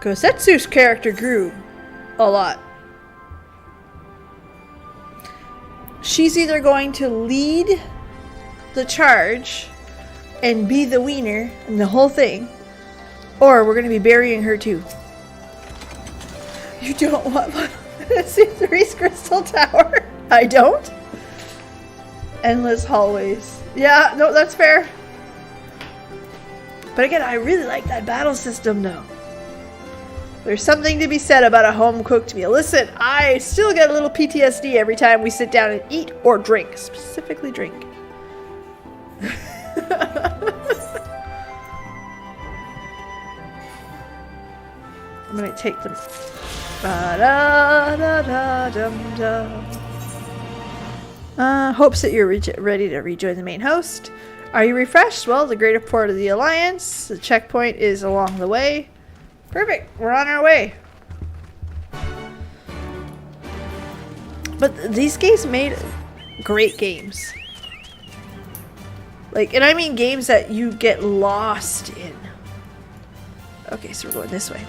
Kosetsu's character grew a lot. She's either going to lead the charge and be the wiener and the whole thing, or we're going to be burying her too. You don't want C3's Crystal Tower? I don't? Endless hallways. Yeah, no, that's fair. But again, I really like that battle system though. There's something to be said about a home-cooked meal. Listen, I still get a little PTSD every time we sit down and eat or drink. Specifically drink. I'm gonna take them. Hopes that you're ready to rejoin the main host. Are you refreshed? Well, the greater part of the Alliance. The checkpoint is along the way. Perfect. We're on our way. But these games made great games. Like, and I mean games that you get lost in. Okay, so we're going this way.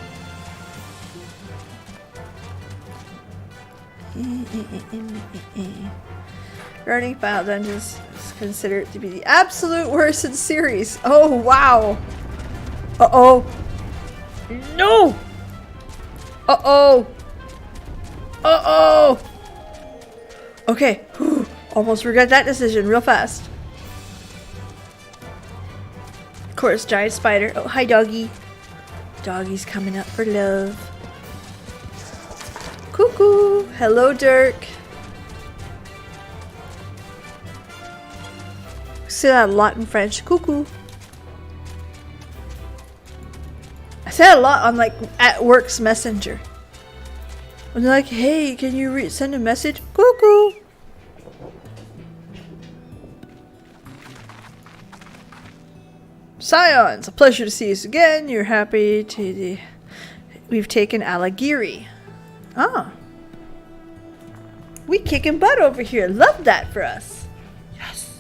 Running Final Dungeons is considered to be the absolute worst in the series. Oh, wow. Uh-oh. No! Uh-oh. Uh-oh. Okay. Whew. Almost regret that decision real fast. Of course, giant spider. Oh, hi, doggy. Doggy's coming up for love. Cuckoo. Hello, Dirk. Say that a lot in French. Cuckoo. I say that a lot on like at work's messenger. When they're like, hey, can you send a message? Cuckoo. Scions, a pleasure to see us again. You're happy to... We've taken Alagiri. Ah. We kicking butt over here. Love that for us. Yes.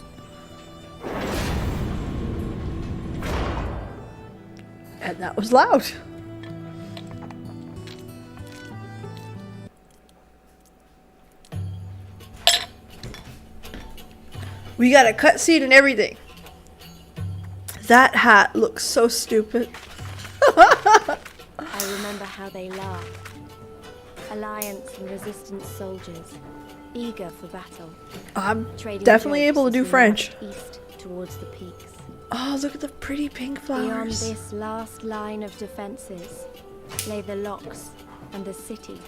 And that was loud. We got a cutscene and everything. That hat looks so stupid. I remember how they laughed. Alliance and resistance soldiers, eager for battle. I'm definitely able to do French. East towards the peaks. Oh, look at the pretty pink flowers. Beyond this last line of defenses lay the locks and the city.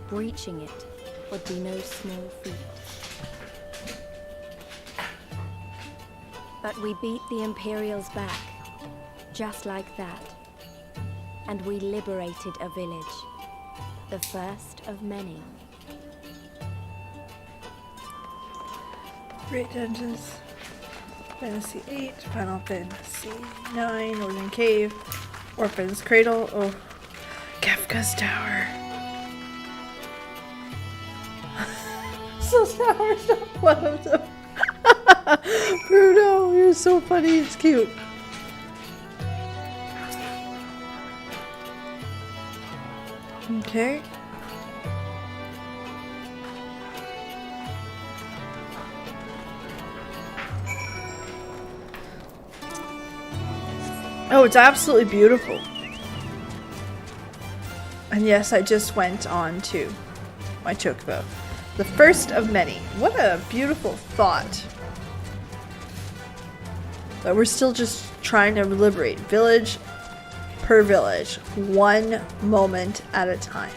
Breaching it would be no small feat. But we beat the Imperials back, just like that. And we liberated a village, the first of many. Great Dungeons, Fantasy VIII, Final Fantasy IX, Northern Cave, Orphan's Cradle, oh, Kafka's Tower. So Tower's not one of them. Bruno, you're so funny, it's cute. Okay. Oh, it's absolutely beautiful. And yes, I just went on to my chocobo. The first of many. What a beautiful thought. But we're still just trying to liberate village. per village, one moment at a time.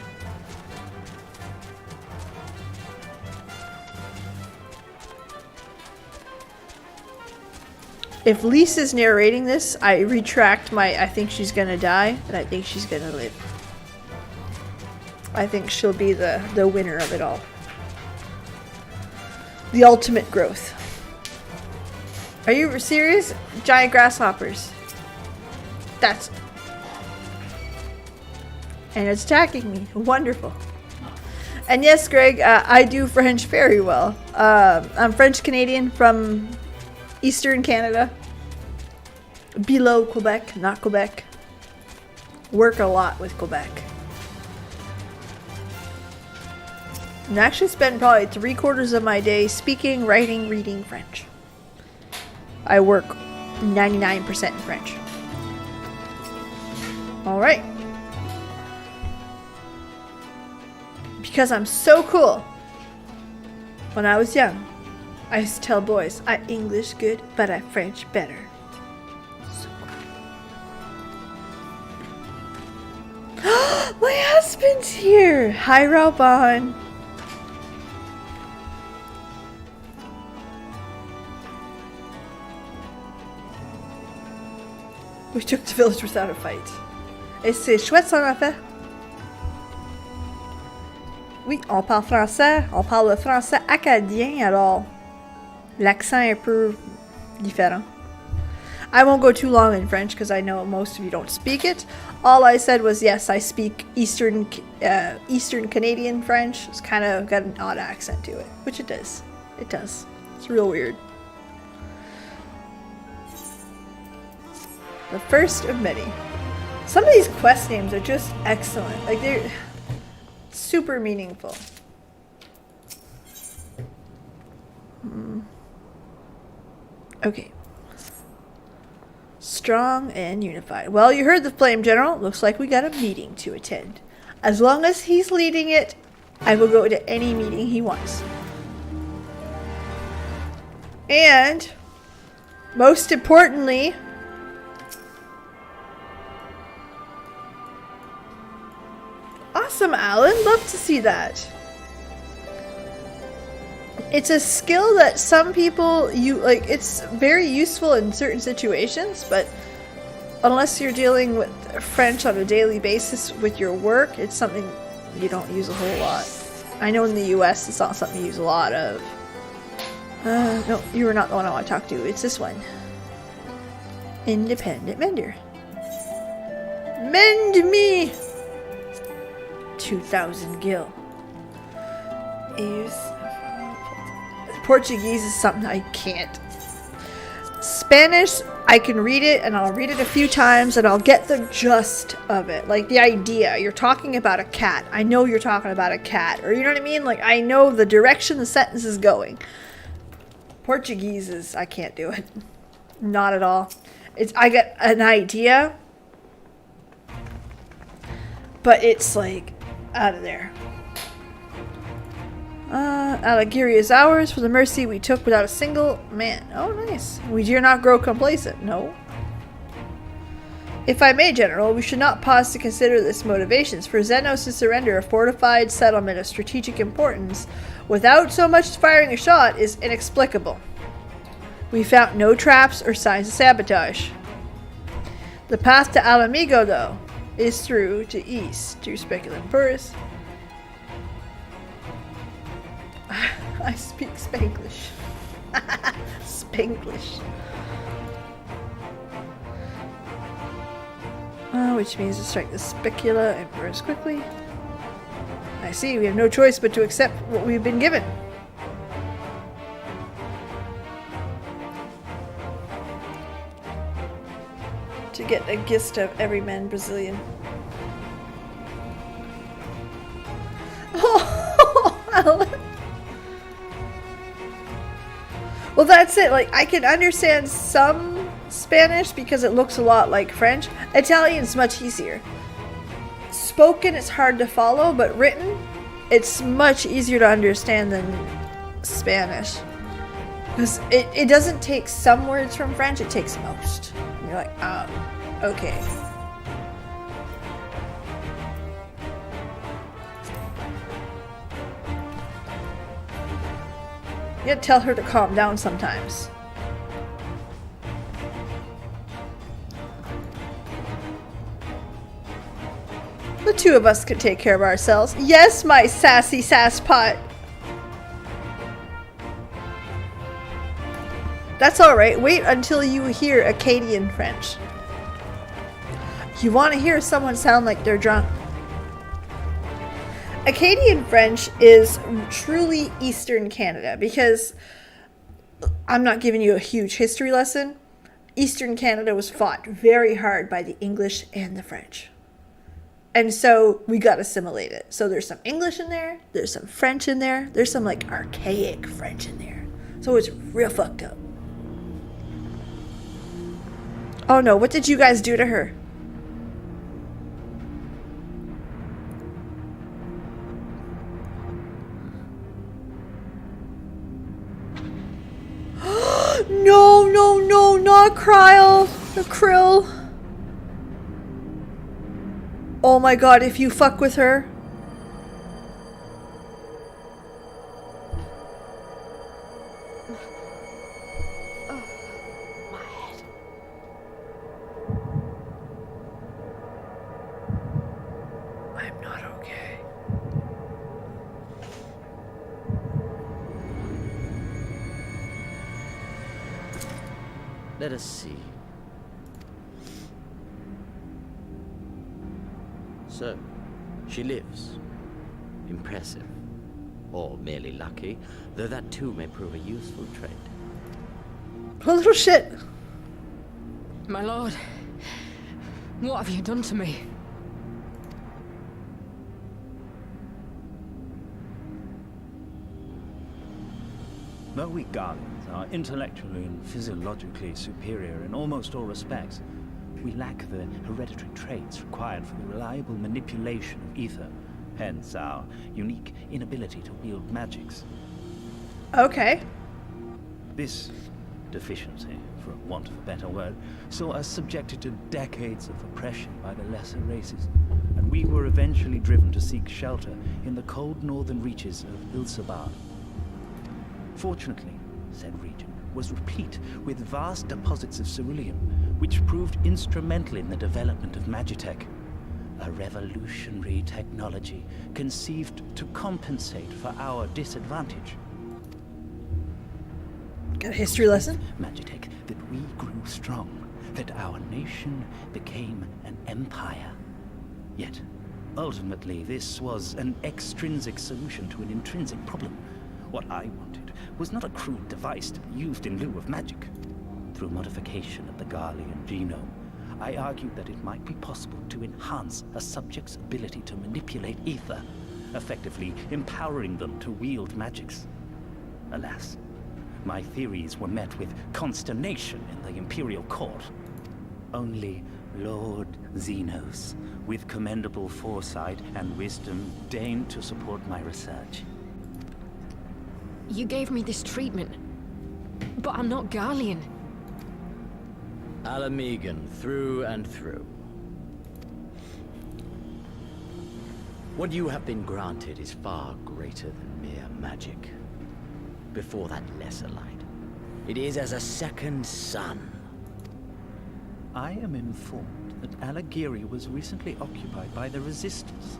If Lisa's narrating this, I retract my I think she's gonna die, and I think she's gonna live. I think she'll be the winner of it all. The ultimate growth. Are you serious? Giant grasshoppers. That's... And it's attacking me. Wonderful. And yes, Greg, I do French very well. I'm French-Canadian from Eastern Canada. Below Quebec, not Quebec. Work a lot with Quebec. And actually spend probably 3/4 of my day speaking, writing, reading French. I work 99% in French. Alright. Because I'm so cool. When I was young, I used to tell boys, I English good, but I French better. So cool. My husband's here! Hi, Rauban. We took the village without a fight. Et c'est chouette ça en fait. Oui, on parle français. On parle le français acadien, alors l'accent est un peu différent. I won't go too long in French because I know most of you don't speak it. All I said was yes, I speak Eastern Canadian French. It's kind of got an odd accent to it, which it does. It does. It's real weird. The first of many. Some of these quest names are just excellent. Like, they're super meaningful. Okay. Strong and unified. Well, you heard the Flame General. Looks like we got a meeting to attend. As long as he's leading it, I will go to any meeting he wants. And, most importantly, awesome, Alan. Love to see that. It's a skill that some people it's very useful in certain situations, but unless you're dealing with French on a daily basis with your work, it's something you don't use a whole lot. I know in the US it's not something you use a lot of. No, you are not the one I want to talk to. It's this one. Independent Mender. Mend me! 2,000 gil. Portuguese is something I can't. Spanish, I can read it and I'll read it a few times and I'll get the gist of it. Like the idea. You're talking about a cat. I know you're talking about a cat. Or you know what I mean? Like I know the direction the sentence is going. Portuguese is, I can't do it. Not at all. I get an idea. But it's like out of there. Aligiri is ours for the mercy we took without a single man. Oh, nice. We dare not grow complacent. No. If I may, General, we should not pause to consider this motivations. For Xenos to surrender a fortified settlement of strategic importance without so much as firing a shot is inexplicable. We found no traps or signs of sabotage. The path to Alamigo, though, is through to east, through Speculum Purus. I speak Spanglish. Spanglish. Which means to strike the Specula and Purus quickly. I see, we have no choice but to accept what we've been given. To get a gist of every man Brazilian. Oh, Alan. Well, that's it. Like, I can understand some Spanish because it looks a lot like French. Italian's much easier. Spoken, it's hard to follow, but written, it's much easier to understand than Spanish. Because it doesn't take some words from French, it takes most. And you're like, okay. You gotta tell her to calm down sometimes. The two of us could take care of ourselves. Yes, my sassy sasspot. That's alright. Wait until you hear Acadian French. You want to hear someone sound like they're drunk? Acadian French is truly Eastern Canada because I'm not giving you a huge history lesson. Eastern Canada was fought very hard by the English and the French. And so we got assimilate it. So there's some English in there, there's some French in there, there's some like archaic French in there. So it's real fucked up. Oh no, what did you guys do to her? No, no, no, not Kryl. The Krill. Oh my god, if you fuck with her. My head. I'm not okay. Let us see. So, she lives. Impressive. Or merely lucky, though that too may prove a useful trait. A little shit. My lord, what have you done to me? Though we Garleans are intellectually and physiologically superior in almost all respects, we lack the hereditary traits required for the reliable manipulation of ether, hence our unique inability to wield magics. Okay. This deficiency, for want of a better word, saw us subjected to decades of oppression by the lesser races, and we were eventually driven to seek shelter in the cold northern reaches of Ilsabard. Fortunately, said region was replete with vast deposits of ceruleum, which proved instrumental in the development of Magitech, a revolutionary technology conceived to compensate for our disadvantage. Got a history lesson? Magitech, that we grew strong, that our nation became an empire. Yet, ultimately, this was an extrinsic solution to an intrinsic problem. What I wanted was not a crude device to be used in lieu of magic. Through modification of the Garlean genome, I argued that it might be possible to enhance a subject's ability to manipulate ether, effectively empowering them to wield magics. Alas, my theories were met with consternation in the Imperial Court. Only Lord Xenos, with commendable foresight and wisdom, deigned to support my research. You gave me this treatment, but I'm not Garlean. Alamegan, through and through. What you have been granted is far greater than mere magic. Before that lesser light, it is as a second sun. I am informed that Alagiri was recently occupied by the Resistance,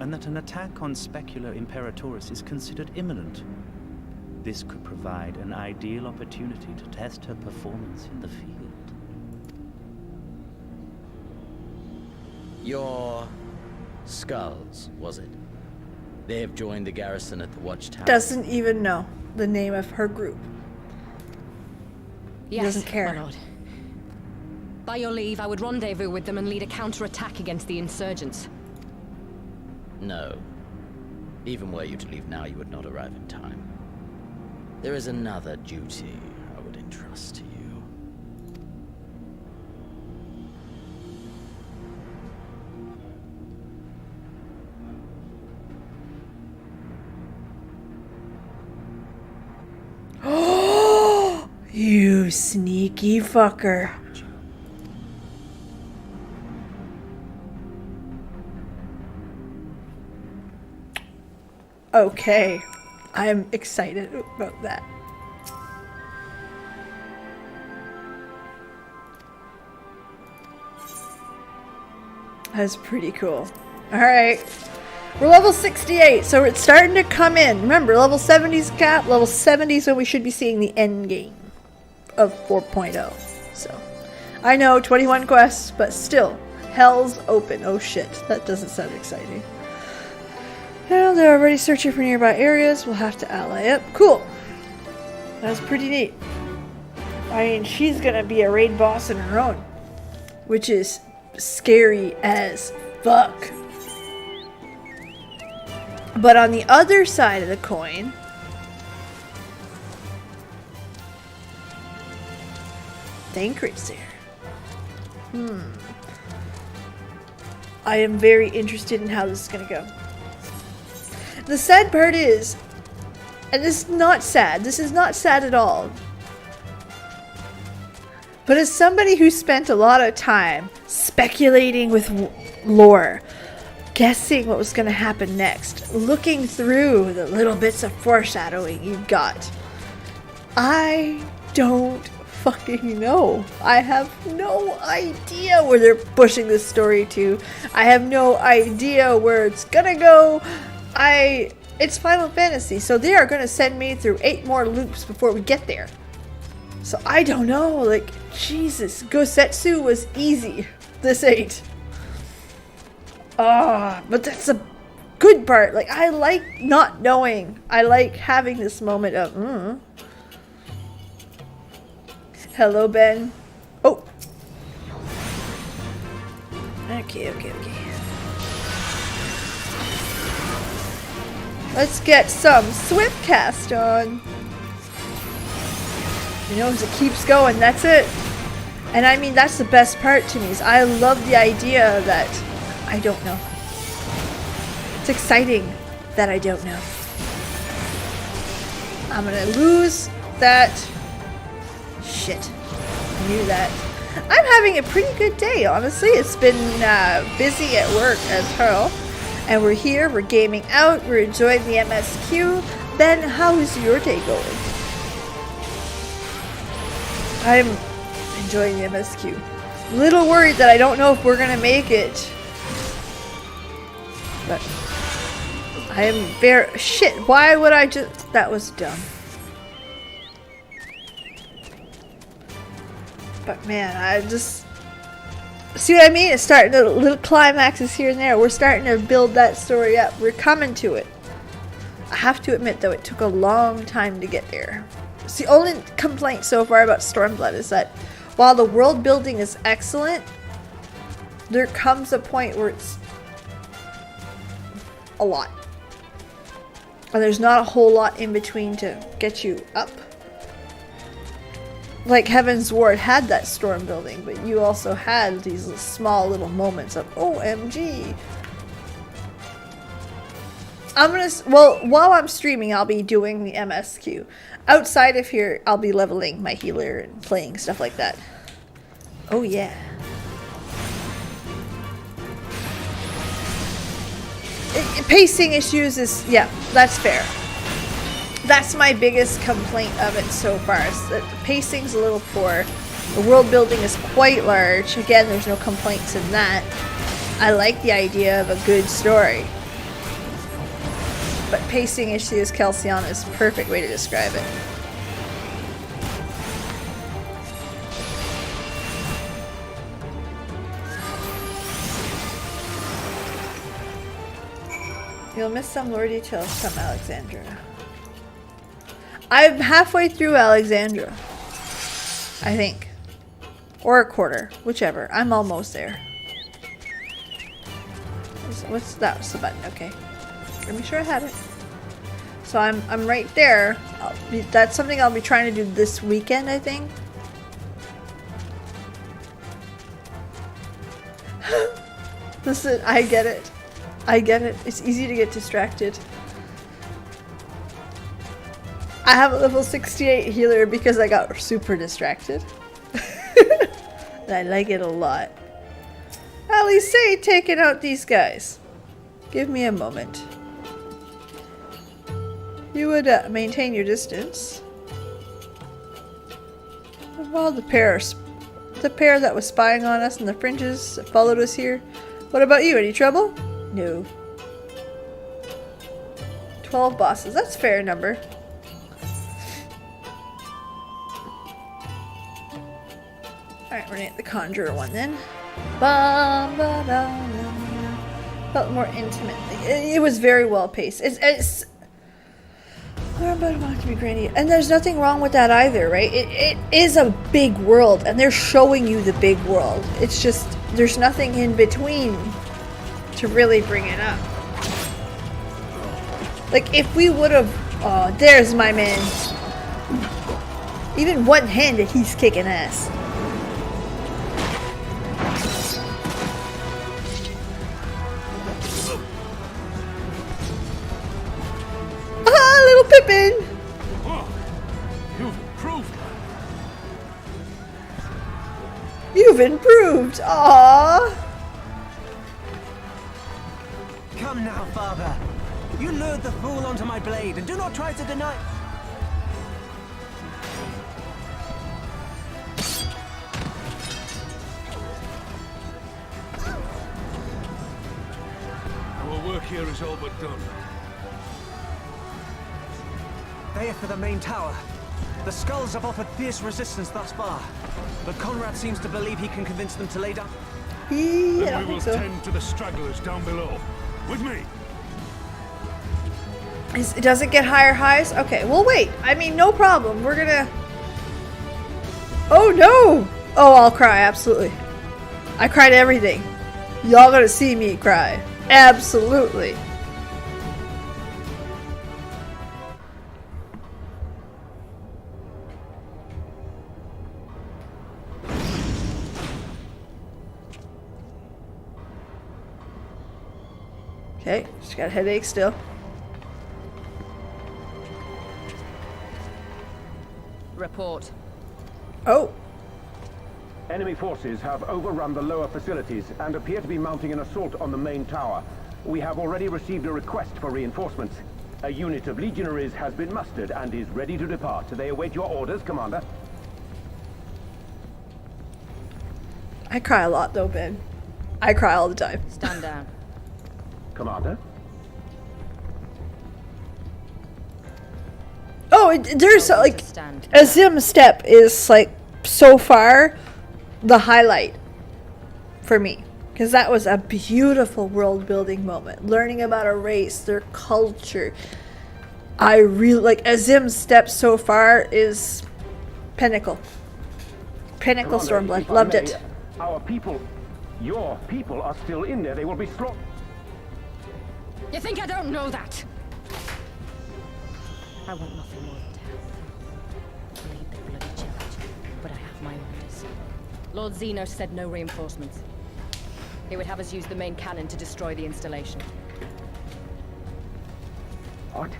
and that an attack on Specular Imperatoris is considered imminent. This could provide an ideal opportunity to test her performance in the field. Your skulls, was it? They have joined the garrison at the watchtower. Doesn't even know the name of her group. Yes, doesn't care. my lord. By your leave, I would rendezvous with them and lead a counterattack against the insurgents. No. Even were you to leave now, you would not arrive in time. There is another duty I would entrust to you. You sneaky fucker. Okay. I'm excited about that. That's pretty cool. Alright. We're level 68, so it's starting to come in. Remember, level 70's cap, level 70 is when we should be seeing the end game of 4.0. So, I know, 21 quests, but still, hell's open. Oh shit, that doesn't sound exciting. Well, they're already searching for nearby areas. We'll have to ally up. Cool. That's pretty neat. I mean, she's gonna be a raid boss in her own, which is scary as fuck. But on the other side of the coin, Thancred's there. I am very interested in how this is gonna go. The sad part is, and this is not sad, this is not sad at all. But as somebody who spent a lot of time speculating with lore, guessing what was going to happen next, looking through the little bits of foreshadowing you got, I don't fucking know. I have no idea where they're pushing this story to. I have no idea where it's gonna go. It's Final Fantasy, so they are gonna send me through 8 more loops before we get there. So I don't know, like, Jesus, Gosetsu was easy. This ain't. But that's the good part. Like, I like not knowing. I like having this moment of, Hello, Ben. Oh. Okay. Let's get some Swiftcast on. You know, as it keeps going, that's it. And I mean, that's the best part to me, is I love the idea that I don't know. It's exciting that I don't know. I'm gonna lose that. Shit. I knew that. I'm having a pretty good day, honestly. It's been busy at work as hell. And we're here, we're gaming out, we're enjoying the MSQ. Ben, how's your day going? I'm enjoying the MSQ. Little worried that I don't know if we're gonna make it. But I am very... Shit, why would I just... That was dumb. But man, I just... See what I mean? It's starting to... Little climaxes here and there. We're starting to build that story up. We're coming to it. I have to admit, though, it took a long time to get there. It's the only complaint so far about Stormblood is that while the world building is excellent, there comes a point where it's a lot. And there's not a whole lot in between to get you up. Like Heaven's Ward had that storm building, but you also had these small little moments of OMG. Well, while I'm streaming, I'll be doing the MSQ. Outside of here, I'll be leveling my healer and playing stuff like that. Oh yeah. Pacing issues is, yeah, that's fair. That's my biggest complaint of it so far, is that the pacing's a little poor. The world building is quite large. Again, there's no complaints in that. I like the idea of a good story. But pacing issues, Kelsiana, is a perfect way to describe it. You'll miss some lore details from Alexandra. I'm halfway through Alexandra. I think. Or a quarter. Whichever. I'm almost there. What's that? What's the button? Okay. Let me sure I had it. So I'm right there. That's something I'll be trying to do this weekend, I think. Listen, I get it. I get it. It's easy to get distracted. I have a level 68 healer because I got super distracted. And I like it a lot. Alice, say taking out these guys. Give me a moment. You would maintain your distance. While the pair that was spying on us in the fringes followed us here, What about you? Any trouble? No. 12 bosses. That's a fair number. Alright, we're gonna get the Conjurer one then. Felt more intimately. It was very well paced. It's I'm about to be granny. And there's nothing wrong with that either, right? It is a big world, and they're showing you the big world. It's just, there's nothing in between to really bring it up. Like, if we would have... there's my man. Even one-handed, he's kicking ass. Ah, little Pippin! Oh, you've improved. You've improved! Aww! Come now, father. You lured the fool onto my blade, and do not try to deny... Our work here is all but done. They are for the main tower. The skulls have offered fierce resistance thus far, but Conrad seems to believe he can convince them to lay down... Then we will tend to the stragglers down below. With me! Does it get higher highs? Okay, well wait. I mean, no problem. We're gonna... Oh no! Oh, I'll cry, absolutely. I cried everything. Y'all gonna see me cry. Absolutely. Okay, just got a headache still. Report. Oh. Enemy forces have overrun the lower facilities and appear to be mounting an assault on the main tower. We have already received a request for reinforcements. A unit of legionaries has been mustered and is ready to depart. They await your orders, Commander. I cry a lot though, Ben. I cry all the time. Stand down. Commander? Oh, there's like a Zim step is like so far the highlight for me, because that was a beautiful world building moment, learning about a race, their culture. I really like a Zim step so far is pinnacle. Pinnacle Stormblood, loved it. Our people, your people are still in there. They will be slaughtered. You think I don't know that? I want nothing more than to help them. Lead the bloody charge, but I have my orders. Lord Zeno said no reinforcements. He would have us use the main cannon to destroy the installation. What?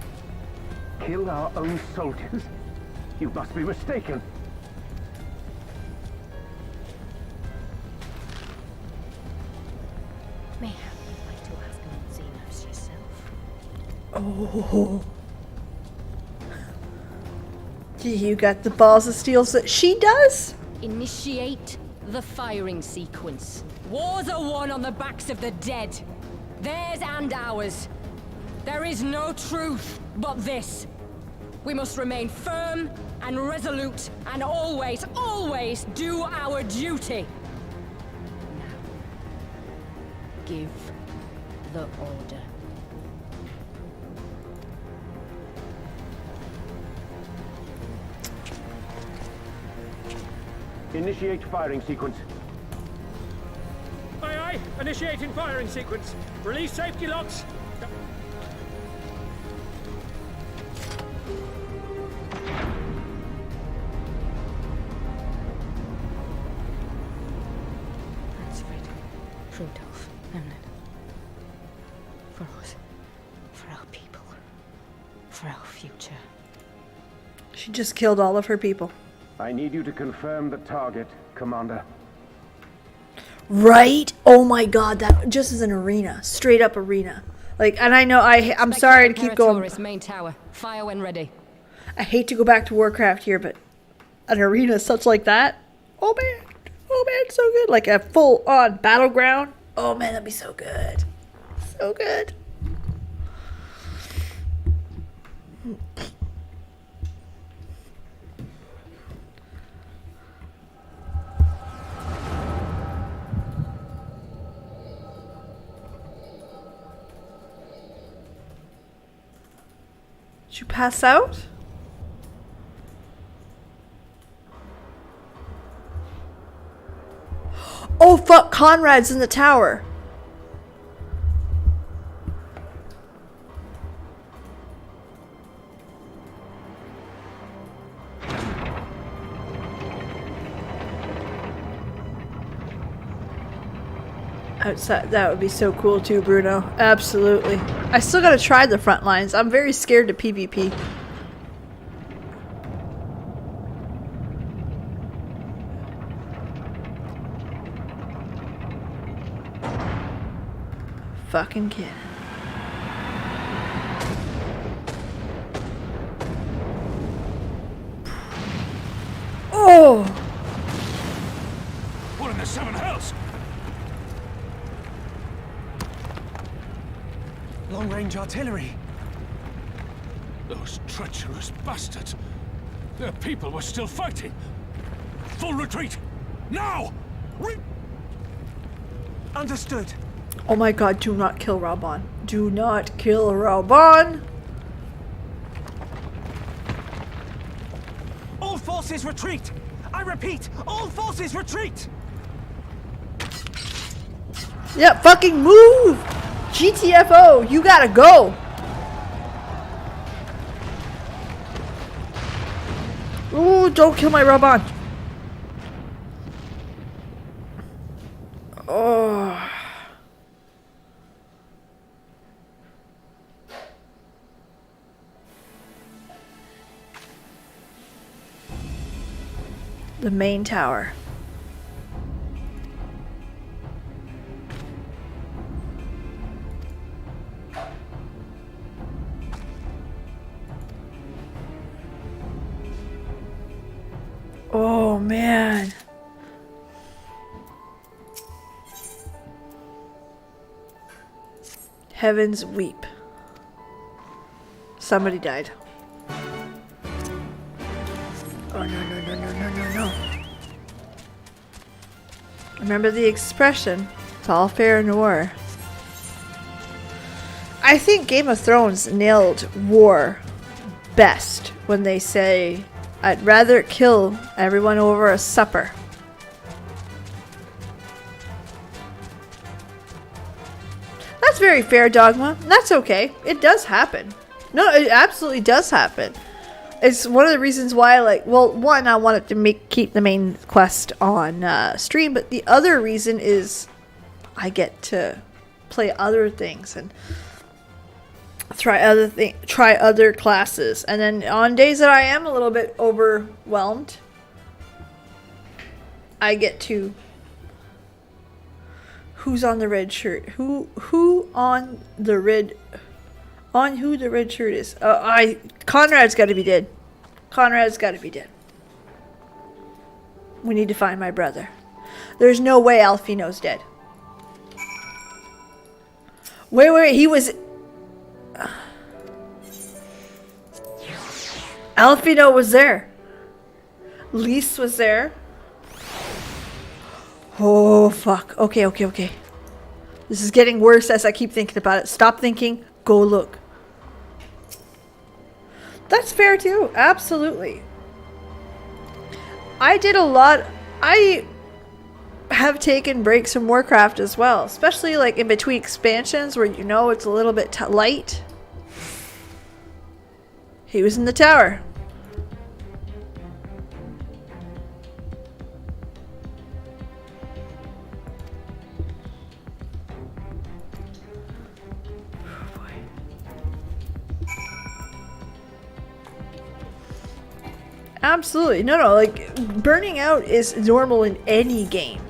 Kill our own soldiers? You must be mistaken. Mayhap you'd like to ask Lord Zenos yourself. Oh. You got the balls of steel that she does? Initiate the firing sequence. Wars are won on the backs of the dead. Theirs and ours. There is no truth but this. We must remain firm and resolute and always, always do our duty. Now, give the order. Initiate firing sequence. Aye, aye. Initiating firing sequence. Release safety locks. Ransford, Rudolph, Hamlet. For us. For our people. For our future. She just killed all of her people. I need you to confirm the target, Commander. Right? Oh my god, that just is an arena. Straight up arena. Like, and I know I'm sorry to keep going. Main tower. Fire when ready. I hate to go back to Warcraft here, but an arena such like that? Oh man. Oh man, so good. Like a full on battleground. Oh man, that'd be so good. So good. Did you pass out? Oh fuck, Conrad's in the tower. Outside, that would be so cool too, Bruno. Absolutely. I still gotta try the front lines. I'm very scared to PvP. Fucking kid. Oh! What in the seven hells? Long-range artillery. Those treacherous bastards. Their people were still fighting. Full retreat. Now! Understood. Oh my god, do not kill Raubon. Do not kill Raubon! All forces retreat! I repeat, all forces retreat! Yeah, fucking move! GTFO, you gotta go! Ooh, don't kill my Raubon! Oh... The main tower. Oh man. Heavens weep. Somebody died. Oh no, no, no, no, no, no, no. Remember the expression, it's all fair in war. I think Game of Thrones nailed war best when they say, I'd rather kill everyone over a supper. That's very fair, Dogma. That's okay. It does happen. No, it absolutely does happen. It's one of the reasons why I like, well, one, I wanted to keep the main quest on stream, but the other reason is I get to play other things and try other classes. And then on days that I am a little bit overwhelmed, I get to... Who's on the red shirt? Who on the red... On who the red shirt is. Conrad's got to be dead. Conrad's got to be dead. We need to find my brother. There's no way Alfino's dead. Wait, he was... Alfino was there. Lise was there. Oh, fuck. Okay. This is getting worse as I keep thinking about it. Stop thinking. Go look. That's fair too. Absolutely. I did a lot. I have taken breaks from Warcraft as well. Especially like in between expansions where you know it's a little bit light. He was in the tower. Absolutely. No, like, burning out is normal in any game.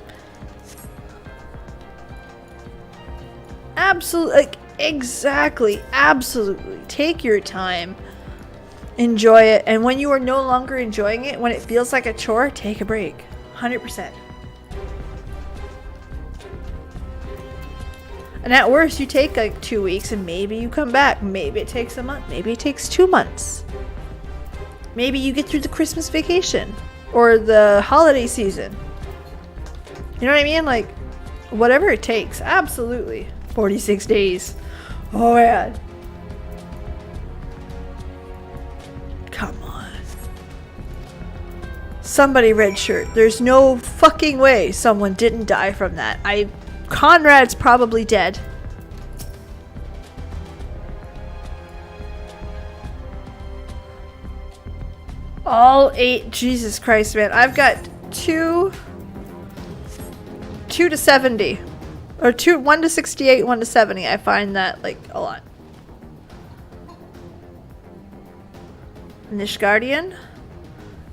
Absolutely. Like, exactly. Absolutely. Take your time. Enjoy it. And when you are no longer enjoying it, when it feels like a chore, take a break. 100%. And at worst, you take like 2 weeks and maybe you come back. Maybe it takes a month. Maybe it takes 2 months. Maybe you get through the Christmas vacation or the holiday season. You know what I mean? Like, whatever it takes. Absolutely. 46 days. Oh, man. Come on. Somebody red shirt. There's no fucking way someone didn't die from that. Conrad's probably dead. All 8. Jesus Christ, man. I've got 2 to 70. Or 1 to 68, 1 to 70. I find that, like, a lot. Nish Guardian.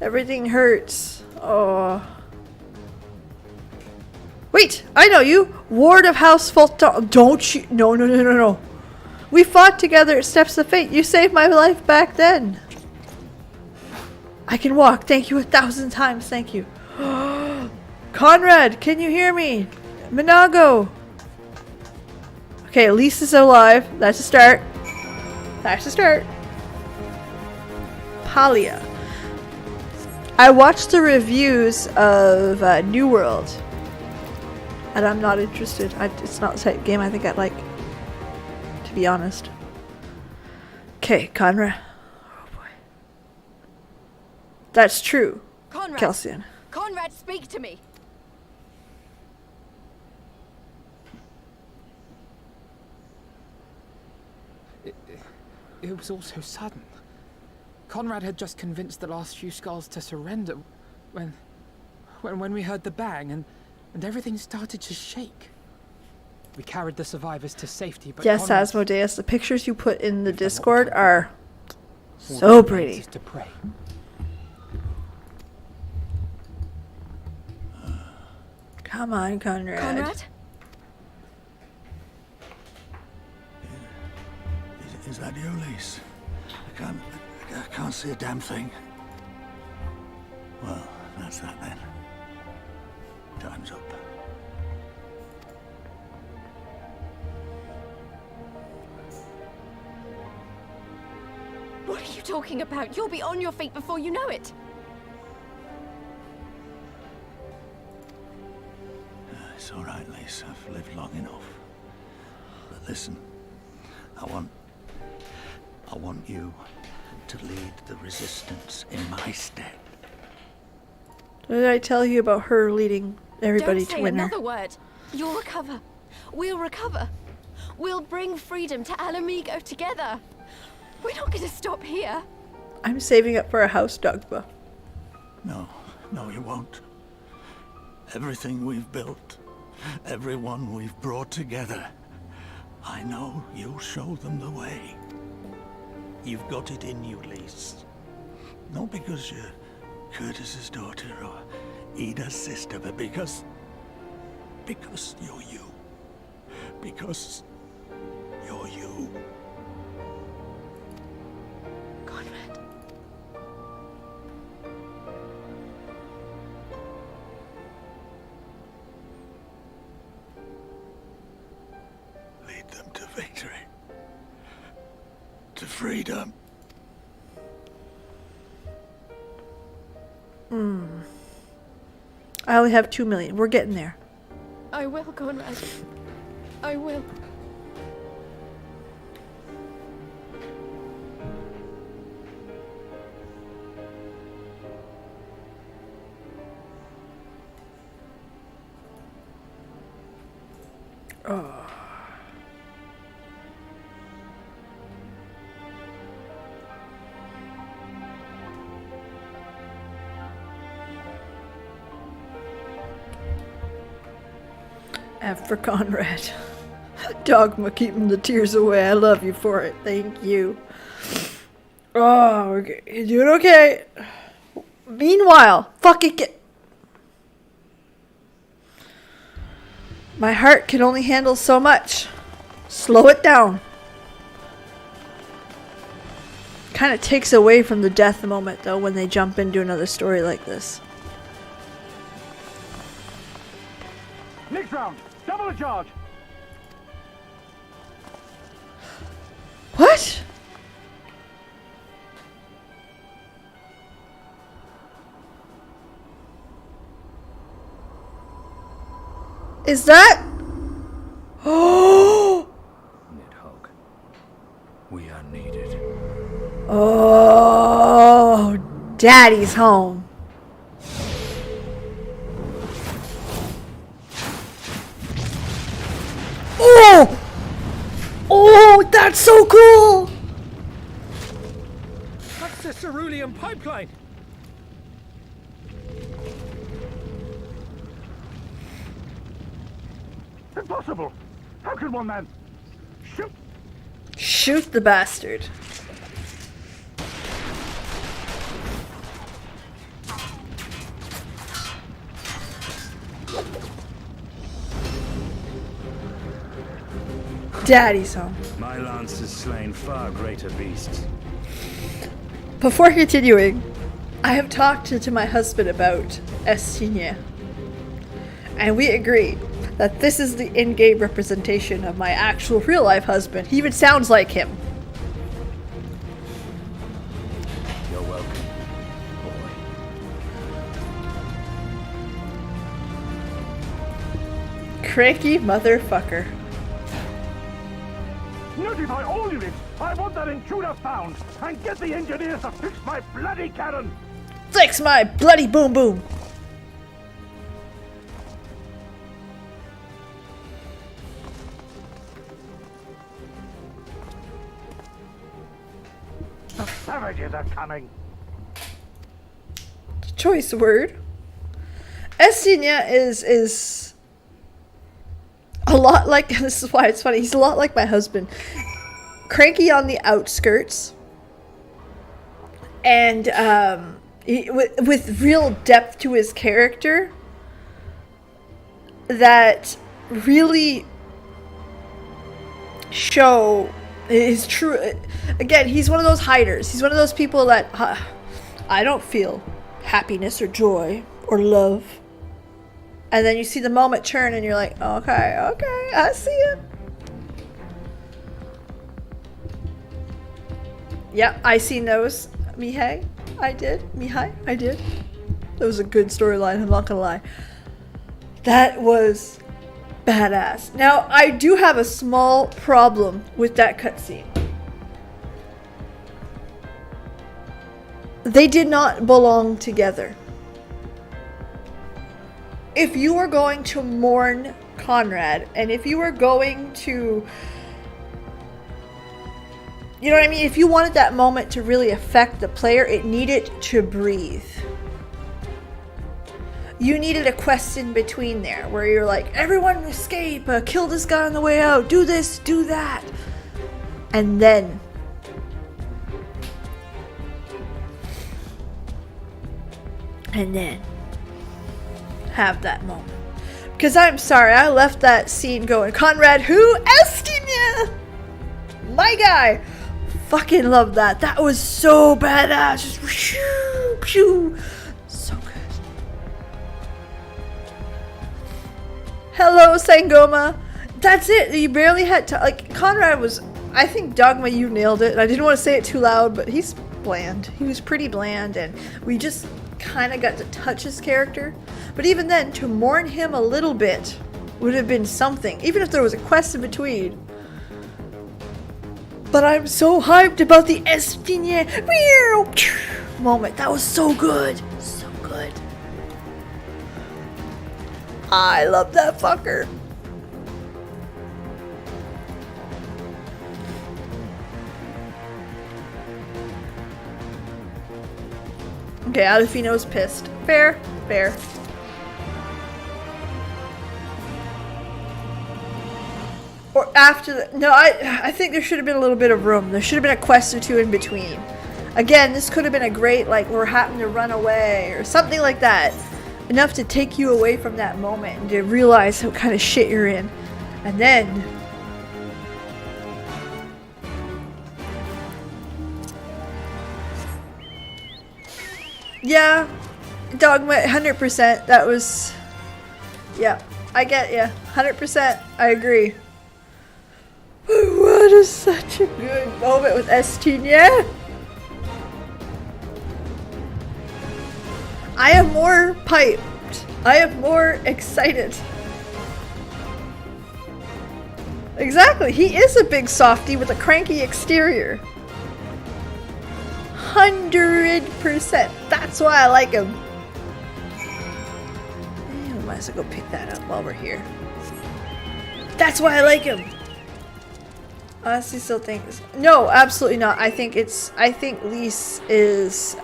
Everything hurts. Oh. Wait! I know you! Ward of House Fulton. Don't you? No. We fought together at Steps of Fate. You saved my life back then. I can walk. Thank you 1,000 times. Thank you. Conrad, can you hear me? Minago. Okay, Lisa's alive. That's a start. That's a start. Palia. I watched the reviews of New World. And I'm not interested. It's not the type of game I think I'd like. To be honest. Okay, Conrad. Oh boy. That's true. Conrad. Kelsian. Conrad, speak to me. It was all so sudden. Conrad had just convinced the last few skulls to surrender when we heard the bang and everything started to shake. We carried the survivors to safety, but Yes, Asmodeus, the pictures you put in the Discord are so pretty. To pray. Come on, Conrad. Conrad? Is that you, Lise? I can't see a damn thing. Well, that's that then. Time's up. What are you talking about? You'll be on your feet before you know it. It's all right, Lise. I've lived long enough. But listen, I want you to lead the resistance in my stead. What did I tell you about her leading everybody Don't to say winner? another word. You'll recover. We'll recover. We'll bring freedom to Alamigo together. We're not going to stop here. I'm saving up for a house, Dogba. No, you won't. Everything we've built, everyone we've brought together, I know you'll show them the way. You've got it in you, Lise. Not because you're Curtis's daughter or Ida's sister, but because you're you. Because you're you. Conrad. Lead them to victory. To freedom. I only have 2 million. We're getting there. I will, Conrad. I will. Oh. F for Conrad. Dogma keeping the tears away. I love you for it. Thank you. Oh, okay. You're doing okay. Meanwhile, fucking get. My heart can only handle so much. Slow it down. Kind of takes away from the death moment, though, when they jump into another story like this. Next round, double the charge. What? Is that? Oh! Nidhogg, we are needed. Oh, Daddy's home. Oh! Oh, that's so cool! That's the cerulean pipeline! Impossible! How can one man shoot? Shoot the bastard. Daddy's home. My lance has slain far greater beasts. Before continuing, I have talked to my husband about Estinien, and we agreed that this is the in-game representation of my actual real-life husband. He even sounds like him. You're welcome, boy. Cranky motherfucker. Notify all units! I want that intruder found! And get the engineers to fix my bloody cannon! Fix my bloody boom boom! The savages are coming! Choice word. Estinien is a lot like, this is why it's funny, he's a lot like my husband. Cranky on the outskirts. And with real depth to his character that really show his true. Again, he's one of those hiders. He's one of those people that I don't feel happiness or joy or love. And then you see the moment turn and you're like, okay, okay, I see it. Yep, I seen those. Mihai, I did. Mihai, I did. That was a good storyline, I'm not gonna lie. That was badass. Now, I do have a small problem with that cutscene. They did not belong together. If you are going to mourn Conrad, and if you are going to, you know what I mean? If you wanted that moment to really affect the player, it needed to breathe. You needed a quest in between there where you're like, everyone escape, kill this guy on the way out, do this, do that. And then have that moment. Because I'm sorry, I left that scene going, Conrad who? Estinien! My guy! Fucking love that. That was so badass. Just shoo, shoo. So good. Hello, Sangoma. That's it. You barely had to, like, Conrad was, I think, Dogma, you nailed it. I didn't want to say it too loud, but he's bland. He was pretty bland, and we just kind of got to touch his character. But even then, to mourn him a little bit would have been something, even if there was a quest in between. But I'm so hyped about the Estinien moment. That was so good. So good. I love that fucker. Okay, Adolfino's pissed. Fair, fair. Or after the, no, I think there should have been a little bit of room. There should have been a quest or two in between. Again, this could have been a great, like, we're having to run away or something like that. Enough to take you away from that moment and to realize what kind of shit you're in. And then yeah, Dogma, 100%. That was, yeah, I get ya. 100%. I agree. What That is such a good moment with Estinien. I am more piped. I am more excited. Exactly. He is a big softie with a cranky exterior. 100%. That's why I like him. We might as well go pick that up while we're here. That's why I like him. Honestly, still think no, absolutely not. I think Lise is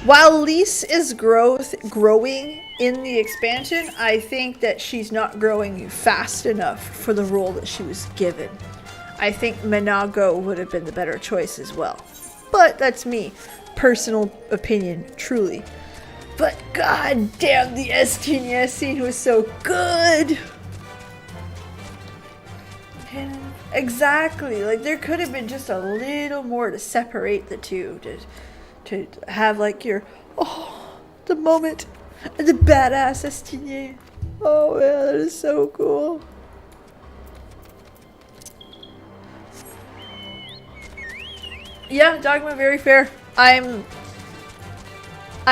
while Lise is growing in the expansion, I think that she's not growing fast enough for the role that she was given. I think Minago would have been the better choice as well. But that's me. Personal opinion, truly. But god damn, the Estinien scene was so good! And exactly, like there could have been just a little more to separate the two. To have like your, oh, the moment, the badass Estinien. Oh man, that is so cool. Yeah, Dogma, very fair. I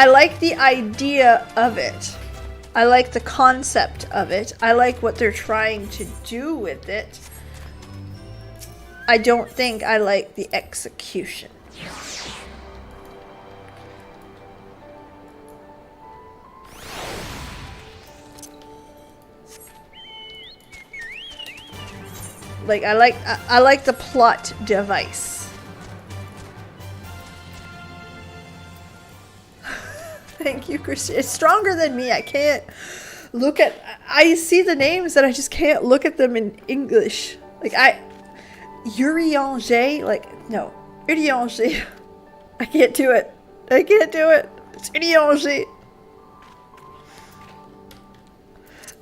like the idea of it. I like the concept of it. I like what they're trying to do with it. I don't think I like the execution. Like I like the plot device. Thank you, Christian. It's stronger than me. I can't look at. I see the names and I just can't look at them in English. Like Urianger. Like no, Urianger. I can't do it. I can't do it. It's Urianger.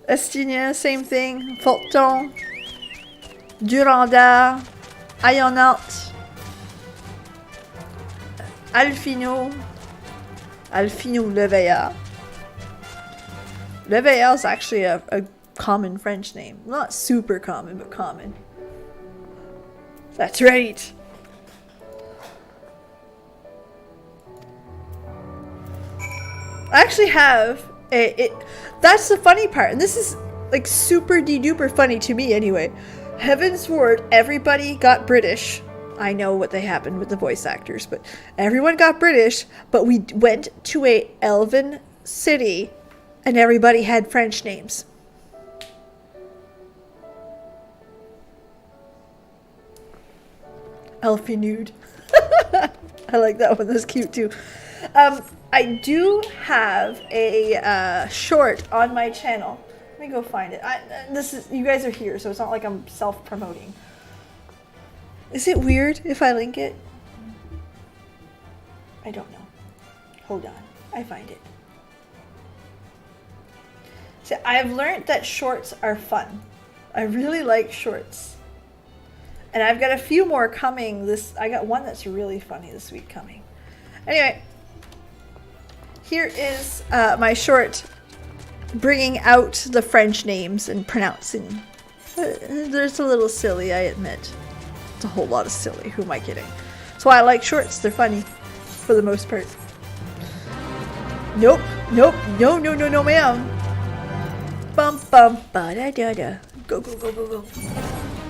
Estinien, same thing. Fulton. Durandard. Ayonnaut. Alfino. Alfino Leveillard. Leveillard is actually a common French name. Not super common, but common. That's right. I actually have that's the funny part, and this is like super de-duper funny to me anyway. Heaven's Word, everybody got British. I know what they happened with the voice actors, but everyone got British, but we went to a elven city and everybody had French names. Elfinude. I like that one. That's cute too. I do have a short on my channel. Let me go find it. You guys are here, so it's not like I'm self-promoting. Is it weird if I link it? I don't know. Hold on. I find it. So I have learned that shorts are fun. I really like shorts. And I've got a few more coming. I got one that's really funny this week coming. Anyway. Here is my short bringing out the French names and pronouncing. There's a little silly, I admit. It's a whole lot of silly. Who am I kidding? That's why I like shorts. They're funny. For the most part. Nope. Nope. No, no, no, no, ma'am. Bum, bum, ba, da, da, da. Go, go, go, go, go.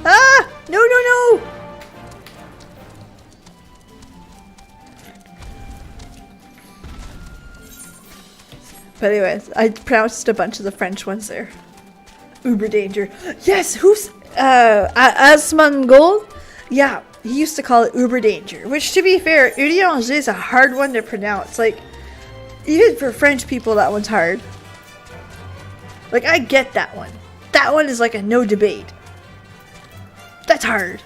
Ah! No, no, no! But anyways, I pronounced a bunch of the French ones there. Uber danger. Yes, who's Asmongold? Yeah, he used to call it Uber danger. Which, to be fair, Urianger is a hard one to pronounce. Like, even for French people, that one's hard. Like, I get that one. That one is like a no debate. That's hard.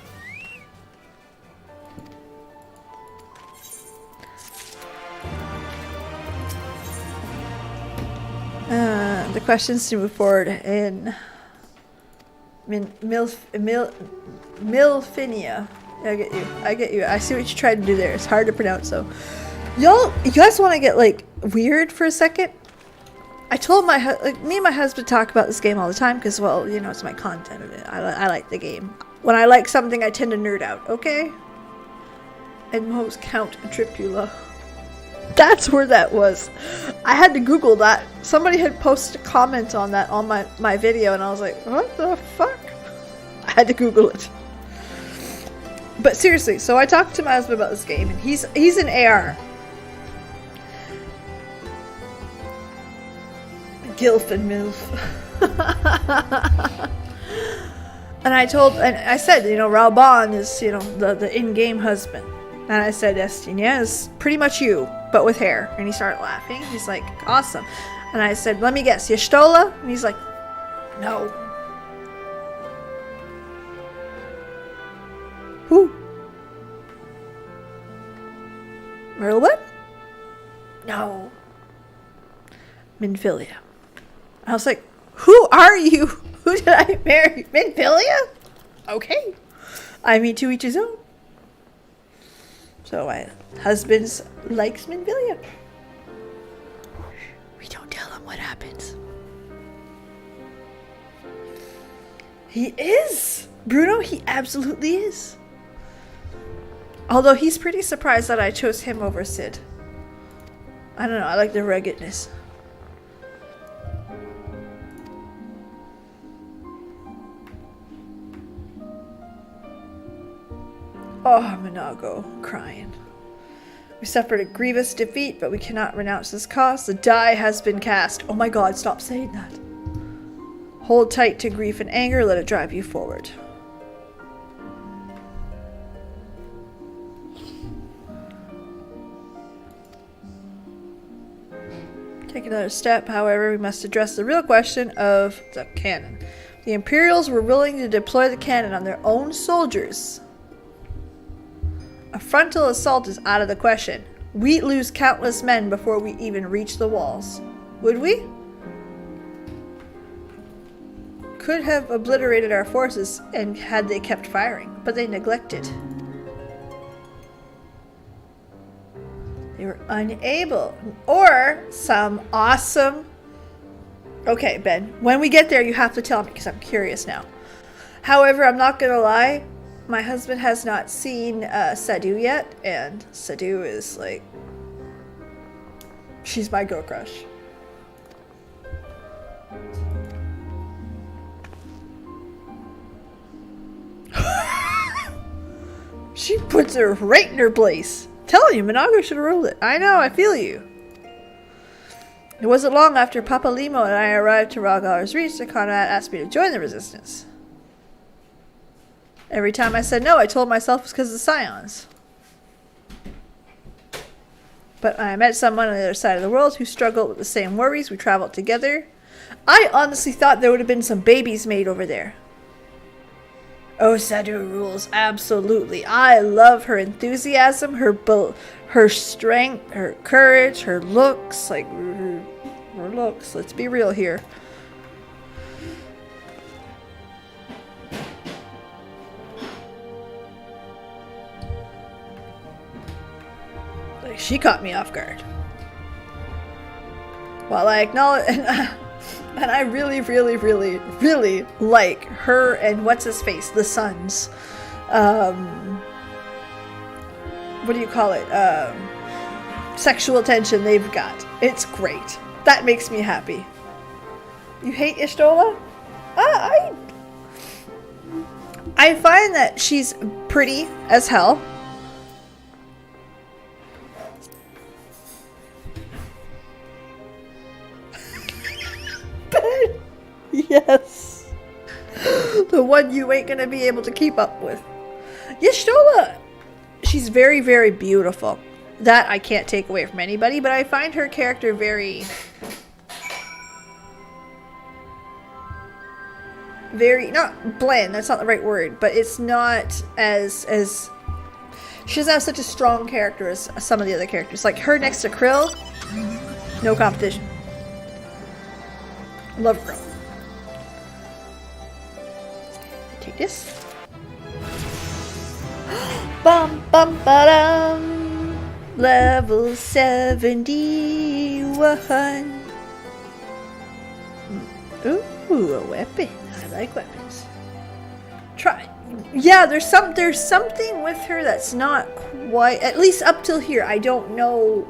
The questions to move forward in Milfinia. I get you. I get you. I see what you tried to do there. It's hard to pronounce though. You guys want to get like weird for a second? I told me and my husband talk about this game all the time because, well, you know, it's my content. I like the game. When I like something, I tend to nerd out, okay? And most Count Tripula. That's where that was. I had to Google that. Somebody had posted a comment on that on my video, and I was like, what the fuck? I had to Google it. But seriously, so I talked to my husband about this game, and he's an AR. Gilf and MILF. And I said, you know, Raoban is, you know, the in-game husband. And I said, Estinien is pretty much you, but with hair. And he started laughing. He's like, awesome. And I said, let me guess, Y'shtola? And he's like, no. Who? Merlin? No. Minfilia. I was like, who are you? Who did I marry? Minfilia? Okay. I mean, to each his own. So my husband likes Minfilia. We don't tell him what happens. He is! Bruno, he absolutely is. Although he's pretty surprised that I chose him over Sid. I don't know, I like the ruggedness. Oh, Minago, crying. We suffered a grievous defeat, but we cannot renounce this cause. The die has been cast. Oh my god, stop saying that. Hold tight to grief and anger, let it drive you forward. Take another step, however, we must address the real question of the cannon. The Imperials were willing to deploy the cannon on their own soldiers. A frontal assault is out of the question. We'd lose countless men before we even reach the walls. Would we? Could have obliterated our forces and had they kept firing, but they neglected. They were unable. Or some awesome... Okay, Ben, when we get there you have to tell me because I'm curious now. However, I'm not gonna lie. My husband has not seen Sadu yet, and Sadu is like... She's my girl crush. She puts her right in her place. Telling you, Minago should have ruled it. I know, I feel you. It wasn't long after Papa Limo and I arrived to Rhaegar's Reach that Conrad asked me to join the resistance. Every time I said no, I told myself it was because of the Scions. But I met someone on the other side of the world who struggled with the same worries. We traveled together. I honestly thought there would have been some babies made over there. Oh, Sadu rules. Absolutely. I love her enthusiasm, her strength, her courage, her looks. Like, her looks. Let's be real here. Like, she caught me off guard. While I acknowledge... And I really, really, really, really like her and what's-his-face, the sons. What do you call it? Sexual tension they've got. It's great. That makes me happy. You hate Y'shtola? I find that she's pretty as hell. Yes. The one you ain't gonna be able to keep up with. Y'shtola, she's very, very beautiful. That I can't take away from anybody, but I find her character very... not bland, that's not the right word, but it's not as... She doesn't have such a strong character as some of the other characters. Like her next to Krill, no competition. Love Krill. Take this. Bum bum ba-dum. Level 71. Ooh, a weapon. I like weapons. Try. Yeah, there's something with her that's not quite, at least up till here. I don't know.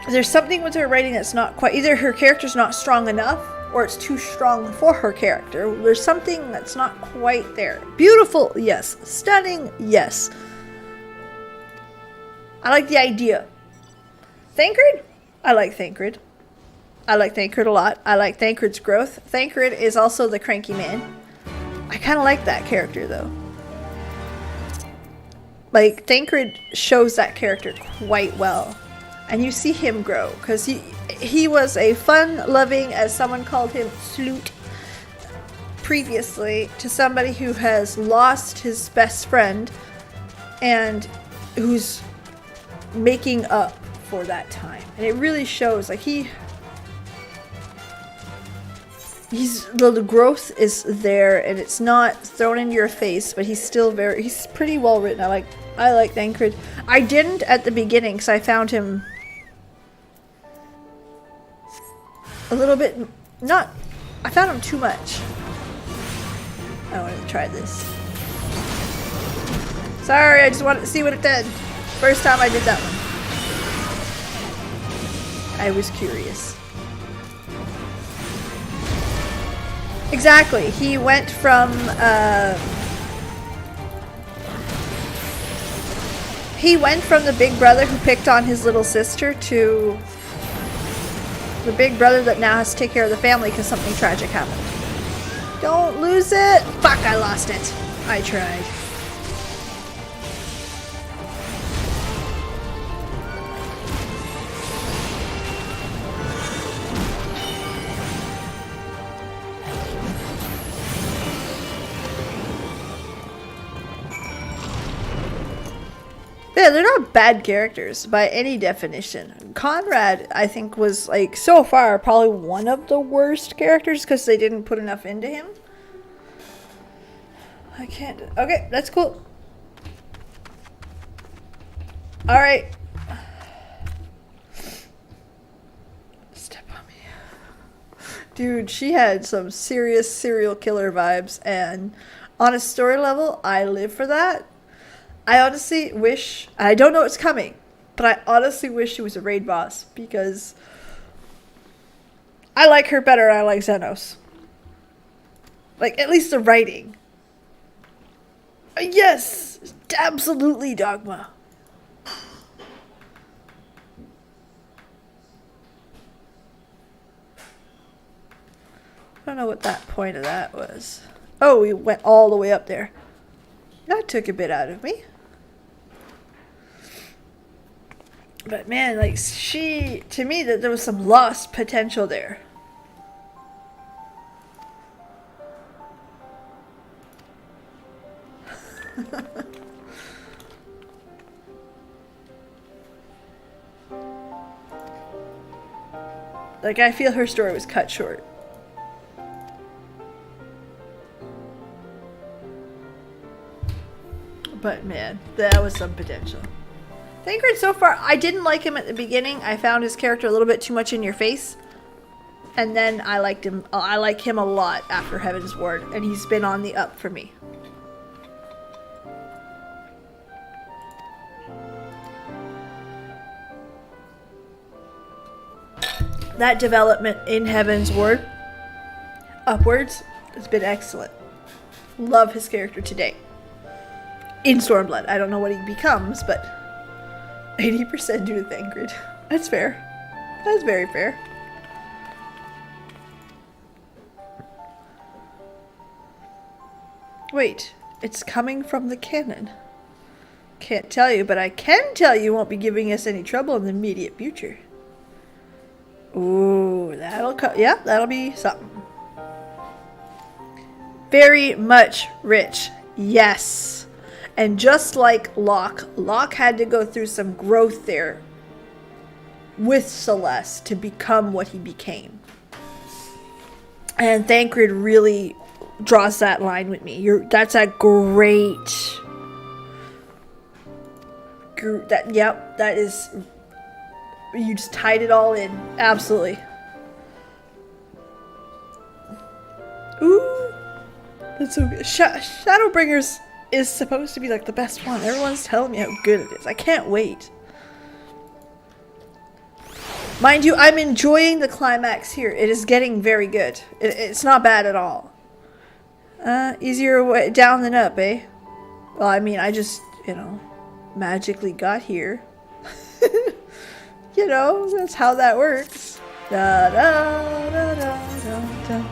There's something with her writing that's not quite, either her character's not strong enough or it's too strong for her character. There's something that's not quite there. Beautiful, yes. Stunning, yes. I like the idea. Thancred? I like Thancred. I like Thancred a lot. I like Thancred's growth. Thancred is also the cranky man. I kind of like that character though. Like, Thancred shows that character quite well. And you see him grow, because he was a fun-loving, as someone called him, sloot, previously, to somebody who has lost his best friend and who's making up for that time. And it really shows, like, the growth is there, and it's not thrown in your face, but he's still he's pretty well written. I like Thancred. I didn't at the beginning, because I found him a little bit, I found him too much. I wanted to try this. Sorry, I just wanted to see what it did. First time I did that one. I was curious. Exactly, he went from, the big brother who picked on his little sister to the big brother that now has to take care of the family because something tragic happened. Don't lose it! Fuck, I lost it. I tried. Yeah, they're not bad characters by any definition. Conrad, I think, was, like, so far probably one of the worst characters because they didn't put enough into him. I can't. Okay, that's cool. Alright. Step on me. Dude, she had some serious serial killer vibes, and on a story level, I live for that. I honestly wish, I don't know what's coming, but I honestly wish she was a raid boss, because I like her better than I like Xenos. Like, at least the writing. Yes! Absolutely, Dogma. I don't know what that point of that was. Oh, we went all the way up there. That took a bit out of me. But man, like, to me, that there was some lost potential there. Like, I feel her story was cut short. But man, that was some potential. Thancred so far, I didn't like him at the beginning. I found his character a little bit too much in your face. And then I liked him. I like him a lot after Heaven's Ward. And he's been on the up for me. That development in Heaven's Ward upwards has been excellent. Love his character today. In Stormblood. I don't know what he becomes, but 80% due to Thancred. That's fair. That's very fair. Wait, it's coming from the cannon. Can't tell you, but I can tell you won't be giving us any trouble in the immediate future. Ooh, yeah, that'll be something. Very much rich. Yes. And just like Locke had to go through some growth there with Celeste to become what he became. And Thancred really draws that line with me. That's a that is you just tied it all in. Absolutely. Ooh, that's so good. Shadowbringers is supposed to be like the best one. Everyone's telling me how good it is. I can't wait. Mind you, I'm enjoying the climax here. It is getting very good. It's not bad at all. Easier way down than up, eh? Well, I mean, I just, you know, magically got here. You know, that's how that works. Da da da da da da.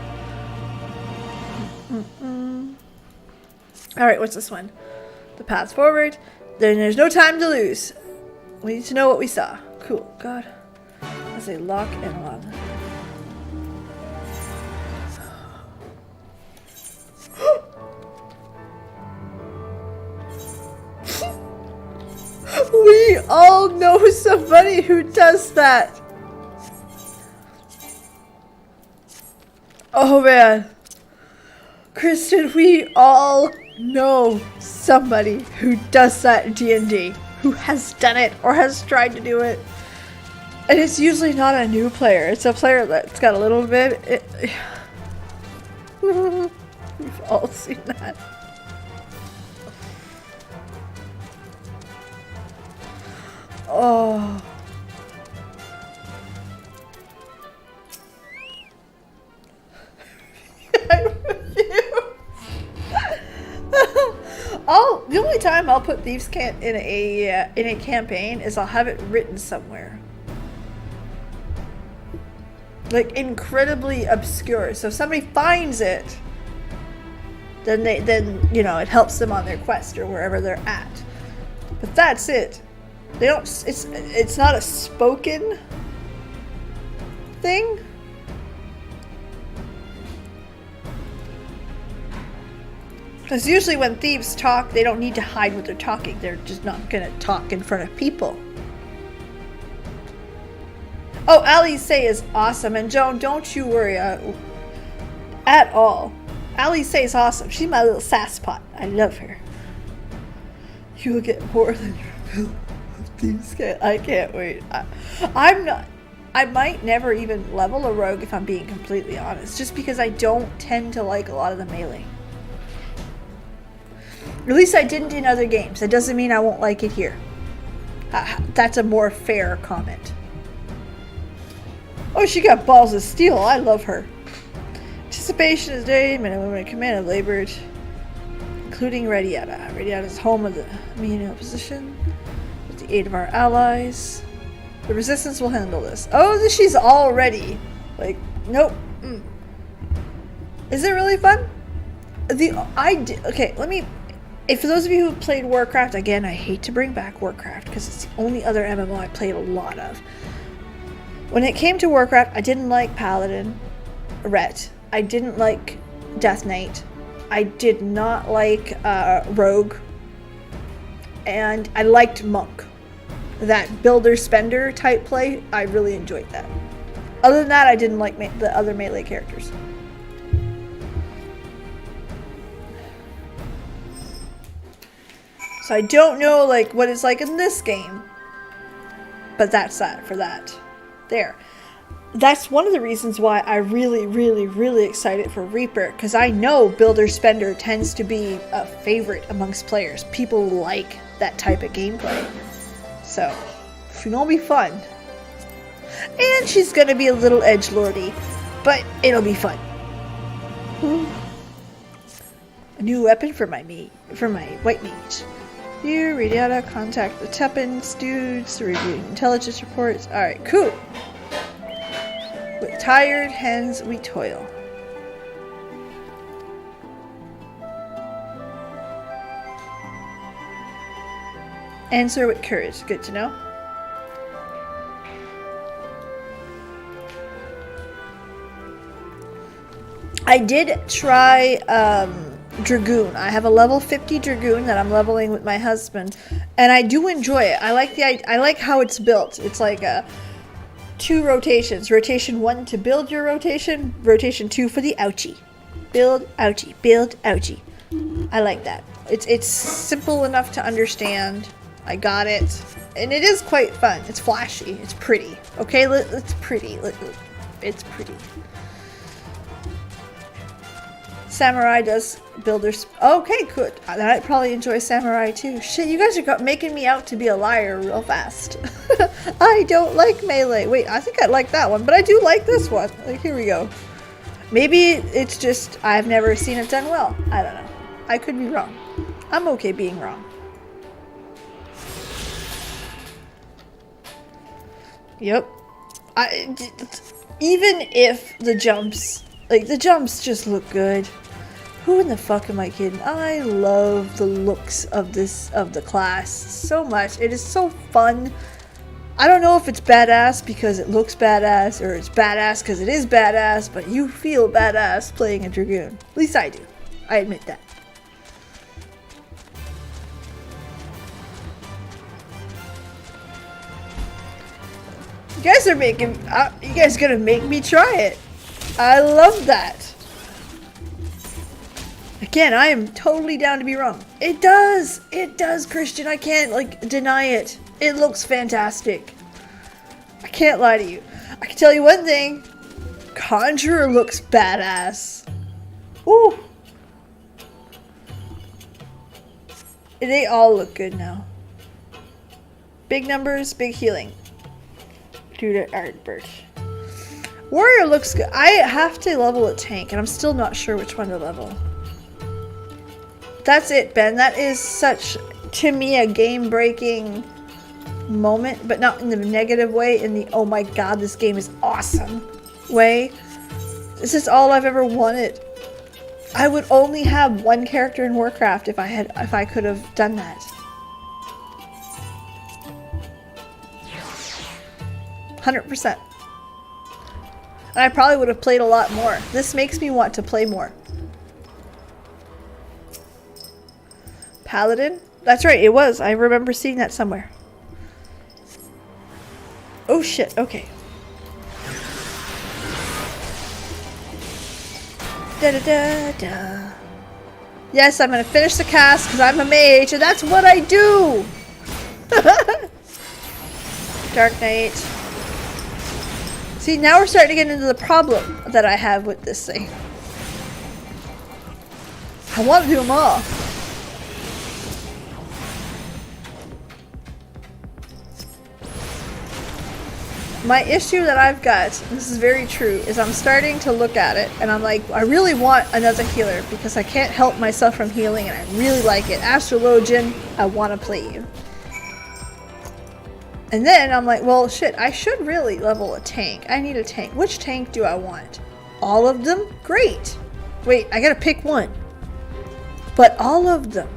Alright, what's this one? The path forward. Then there's no time to lose. We need to know what we saw. Cool. God. As a lock and one. We all know somebody who does that. Oh man. Kristen, we all know somebody who does that in D&D. Who has done it or has tried to do it. And it's usually not a new player. It's a player that's got a little bit... We've all seen that. Oh. The only time I'll put Thieves' Cant in a campaign is I'll have it written somewhere. Like incredibly obscure. So if somebody finds it, then you know, it helps them on their quest or wherever they're at. But that's it. They don't it's not a spoken thing. Because usually when thieves talk, they don't need to hide what they're talking. They're just not gonna talk in front of people. Oh, Ali's Say is awesome. And Joan, don't you worry at all. Ali's Say is awesome. She's my little sass pot. I love her. You will get more than your fill of Thieves' Cant. I can't wait. I might never even level a rogue if I'm being completely honest. Just because I don't tend to like a lot of the melee. At least I didn't in other games. That doesn't mean I won't like it here. That's a more fair comment. Oh, she got balls of steel. I love her. Anticipation is day, men and women in command have labored, including Radiata. Radiata is home of the menial position. With the aid of our allies, the resistance will handle this. Oh, she's already like, nope. Is it really fun? Okay, let me. If for those of you who played Warcraft, again, I hate to bring back Warcraft because it's the only other MMO I played a lot of. When it came to Warcraft, I didn't like Paladin, Ret. I didn't like Death Knight. I did not like Rogue. And I liked Monk. That builder-spender type play, I really enjoyed that. Other than that, I didn't like the other melee characters. So I don't know like what it's like in this game. But that's that for that. There. That's one of the reasons why I really excited for Reaper, because I know Builder Spender tends to be a favorite amongst players. People like that type of gameplay. So, it's gonna be fun. And she's gonna be a little edgelordy, but it'll be fun. A new weapon for my white mage. You, Radiata, contact the Tuppence dudes to review intelligence reports. Alright, cool. With tired hands, we toil. Answer with courage. Good to know. I did try Dragoon. I have a level 50 Dragoon that I'm leveling with my husband, and I do enjoy it. I like how it's built. It's like 2 rotations. Rotation 1 to build your rotation. Rotation 2 for the ouchie. Build, ouchie. Build, ouchie. I like that. It's simple enough to understand. I got it. And it is quite fun. It's flashy. It's pretty. Okay, it's pretty. It's pretty. Samurai does builders. Okay, good. I'd probably enjoy Samurai too. Shit, you guys are making me out to be a liar real fast. I don't like Melee. Wait, I think I like that one, but I do like this one. Like, here we go. Maybe it's just I've never seen it done well. I don't know. I could be wrong. I'm okay being wrong. Yep. Even if the jumps, like the jumps just look good. Who in the fuck am I kidding? I love the looks of the class so much. It is so fun. I don't know if it's badass because it looks badass or it's badass because it is badass, but you feel badass playing a Dragoon. At least I do. I admit that. You guys are making, you guys gonna make me try it. I love that. Again, I am totally down to be wrong. It does, Christian. I can't like deny it. It looks fantastic. I can't lie to you. I can tell you one thing. Conjurer looks badass. Ooh. They all look good now. Big numbers, big healing. Due to Artbert. Warrior looks good. I have to level a tank, and I'm still not sure which one to level. That's it, Ben. That is such, to me, a game-breaking moment, but not in the negative way, in the oh my god, this game is awesome way. This is all I've ever wanted. I would only have one character in Warcraft if I could have done that. 100%. And I probably would have played a lot more. This makes me want to play more. Paladin? That's right, it was. I remember seeing that somewhere. Oh shit, okay. Da da da da. Yes, I'm gonna finish the cast because I'm a mage and that's what I do! Dark Knight. See, now we're starting to get into the problem that I have with this thing. I want to do them all. My issue that I've got, this is very true, is I'm starting to look at it and I'm like, I really want another healer because I can't help myself from healing and I really like it. Astrologian, I want to play you. And then I'm like, well, shit, I should really level a tank. I need a tank. Which tank do I want? All of them? Great. Wait, I gotta pick one. But all of them.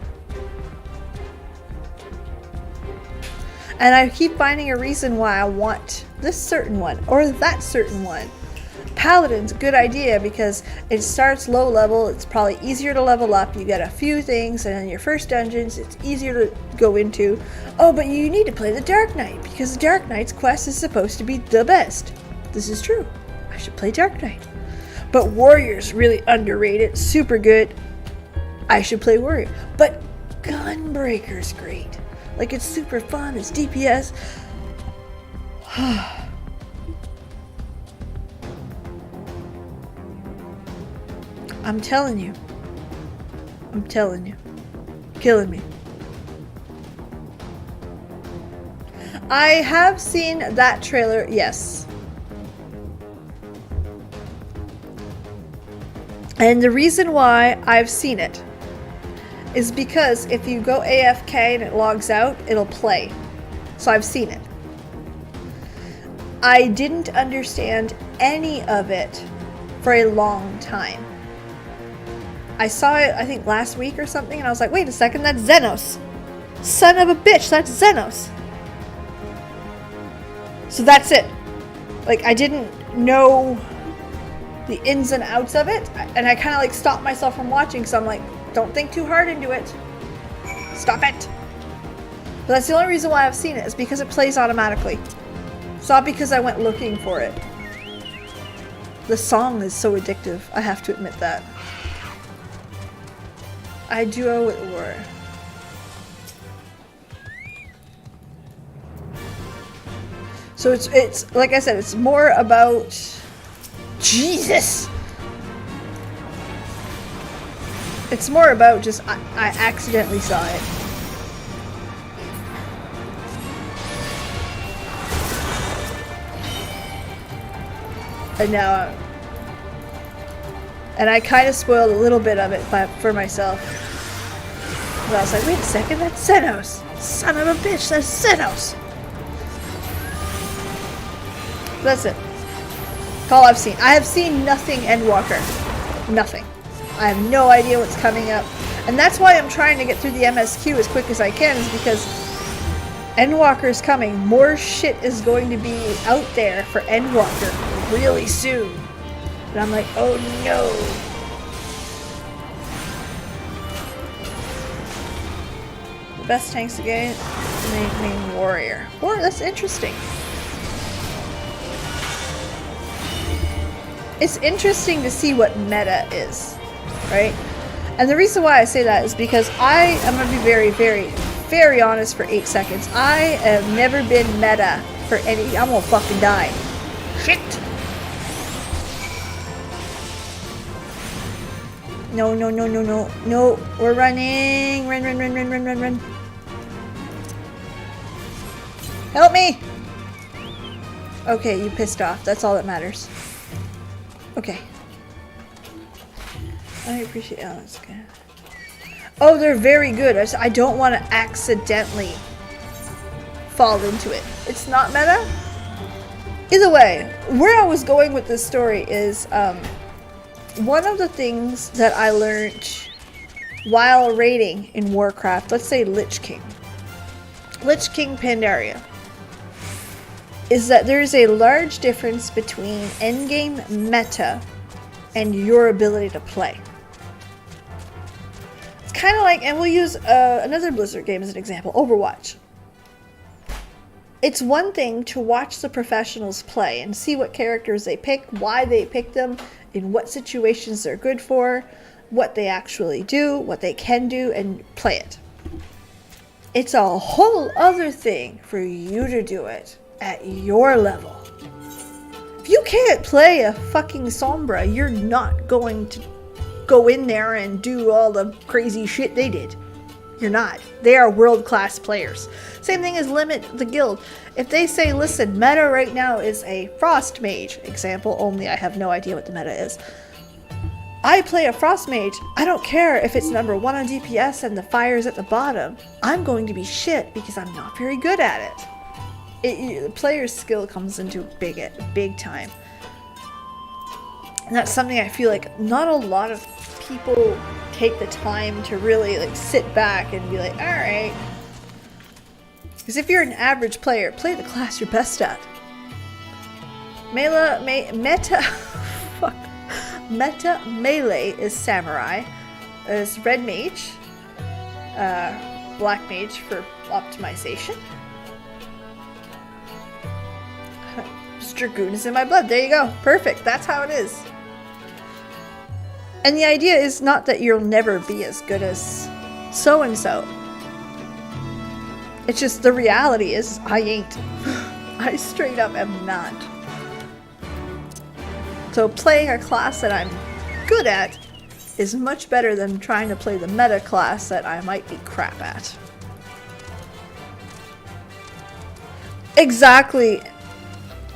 And I keep finding a reason why I want this certain one or that certain one. Paladin's a good idea because it starts low level. It's probably easier to level up. You get a few things and in your first dungeons it's easier to go into. Oh, but you need to play the Dark Knight because the Dark Knight's quest is supposed to be the best. This is true. I should play Dark Knight. But Warrior's really underrated. Super good. I should play Warrior. But Gunbreaker's great. Like, it's super fun, it's DPS. I'm telling you. I'm telling you. Killing me. I have seen that trailer, yes. And the reason why I've seen it is because if you go AFK and it logs out, it'll play. So I've seen it. I didn't understand any of it for a long time. I saw it, I think, last week or something, and I was like, wait a second, that's Xenos. Son of a bitch, that's Xenos. So that's it. Like, I didn't know the ins and outs of it, and I kind of like stopped myself from watching, so I'm like, don't think too hard into it. Stop it. But that's the only reason why I've seen it, is because it plays automatically. It's not because I went looking for it. The song is so addictive, I have to admit that. I duo with War. So it's like I said, it's more about Jesus. It's more about just I accidentally saw it. And now, and I kind of spoiled a little bit of it for myself. But I was like, wait a second, that's Xenos. Son of a bitch, that's Xenos. That's it. That's all I've seen. I have seen nothing Endwalker. Nothing. I have no idea what's coming up. And that's why I'm trying to get through the MSQ as quick as I can, is because Endwalker's coming. More shit is going to be out there for Endwalker really soon. And I'm like, oh no. The best tanks again, main warrior. That's interesting. It's interesting to see what meta is, right? And the reason why I say that is because I am going to be very, very, very honest for 8 seconds. I have never been meta for any... I'm going to fucking die. Shit! No, no, no, no, no. No, we're running. Run, run, run, run, run, run, run. Help me! Okay, you pissed off. That's all that matters. Okay. I appreciate... Oh, that's good. Oh, they're very good. I don't want to accidentally fall into it. It's not meta. Either way, where I was going with this story is one of the things that I learned while raiding in Warcraft, let's say Lich King Pandaria, is that there's a large difference between endgame meta and your ability to play. It's kind of like, and we'll use another Blizzard game as an example, Overwatch. It's one thing to watch the professionals play and see what characters they pick, why they pick them, in what situations they're good for, what they actually do, what they can do, and play it. It's a whole other thing for you to do it at your level. If you can't play a fucking Sombra, you're not going to go in there and do all the crazy shit they did. You're not. They are world-class players. Same thing as Limit the Guild. If they say, listen, meta right now is a Frost Mage, example only, I have no idea what the meta is. I play a Frost Mage. I don't care if it's number 1 on DPS and the fire's at the bottom. I'm going to be shit because I'm not very good at it. The player's skill comes into big time. And that's something I feel like not a lot of people take the time to really like sit back and be like, alright. Because if you're an average player, play the class you're best at. Meta melee is Samurai. Is Red Mage. Black Mage for optimization. Dragoon is in my blood. There you go. Perfect. That's how it is. And the idea is not that you'll never be as good as so-and-so. It's just the reality is I ain't. I straight up am not. So playing a class that I'm good at is much better than trying to play the meta class that I might be crap at. Exactly.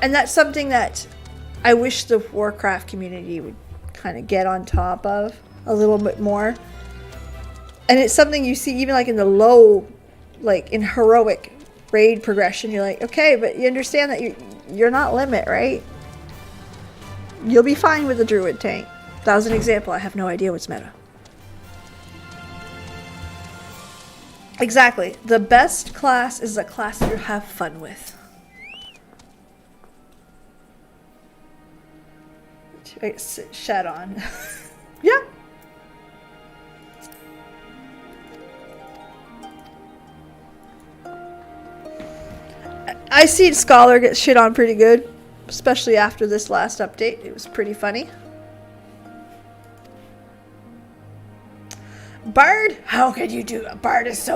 And that's something that I wish the Warcraft community would kind of get on top of a little bit more. And it's something you see even like in the low, like in heroic raid progression. You're like, okay, but you understand that you're not Limit, right? You'll be fine with the Druid tank. That was an example. I have no idea what's meta. Exactly. The best class is a class you have fun with. Shed on. Yeah. I see Scholar get shit on pretty good, especially after this last update. It was pretty funny. Bard, How could you do that? Bard is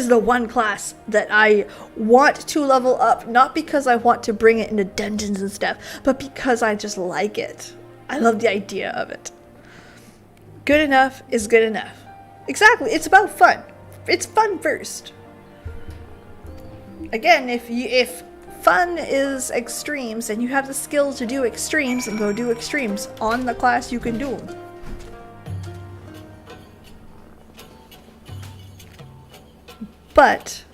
the one class that I want to level up, not because I want to bring it into dungeons and stuff, but because I just like it. I love the idea of it. Good enough is good enough. Exactly, it's about fun. It's fun first. Again, if fun is extremes and you have the skill to do extremes, then go do extremes on the class you can do them. But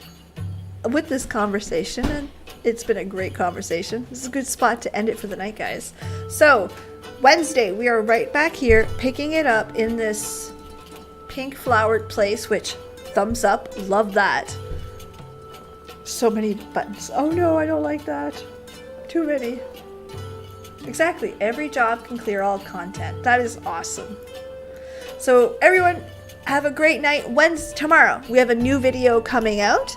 with this conversation, and it's been a great conversation, this is a good spot to end it for the night, guys. So Wednesday, we are right back here picking it up in this pink flowered place, which thumbs up, love that. So many buttons. Oh no, I don't like that. Too many. Exactly, every job can clear all content. That is awesome. So everyone, have a great night. Tomorrow, we have a new video coming out.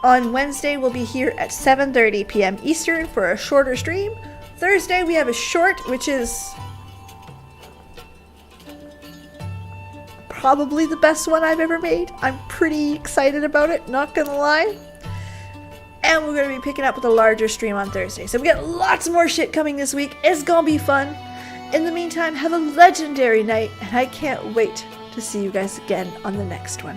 On Wednesday, we'll be here at 7:30 p.m. Eastern for a shorter stream. Thursday, we have a short, which is probably the best one I've ever made. I'm pretty excited about it, not gonna lie. And we're gonna be picking up with a larger stream on Thursday. So we got lots more shit coming this week. It's gonna be fun. In the meantime, have a legendary night, and I can't wait to see you guys again on the next one.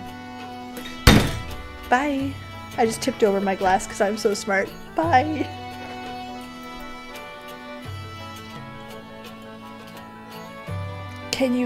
Bye. I just tipped over my glass because I'm so smart. Bye. Can you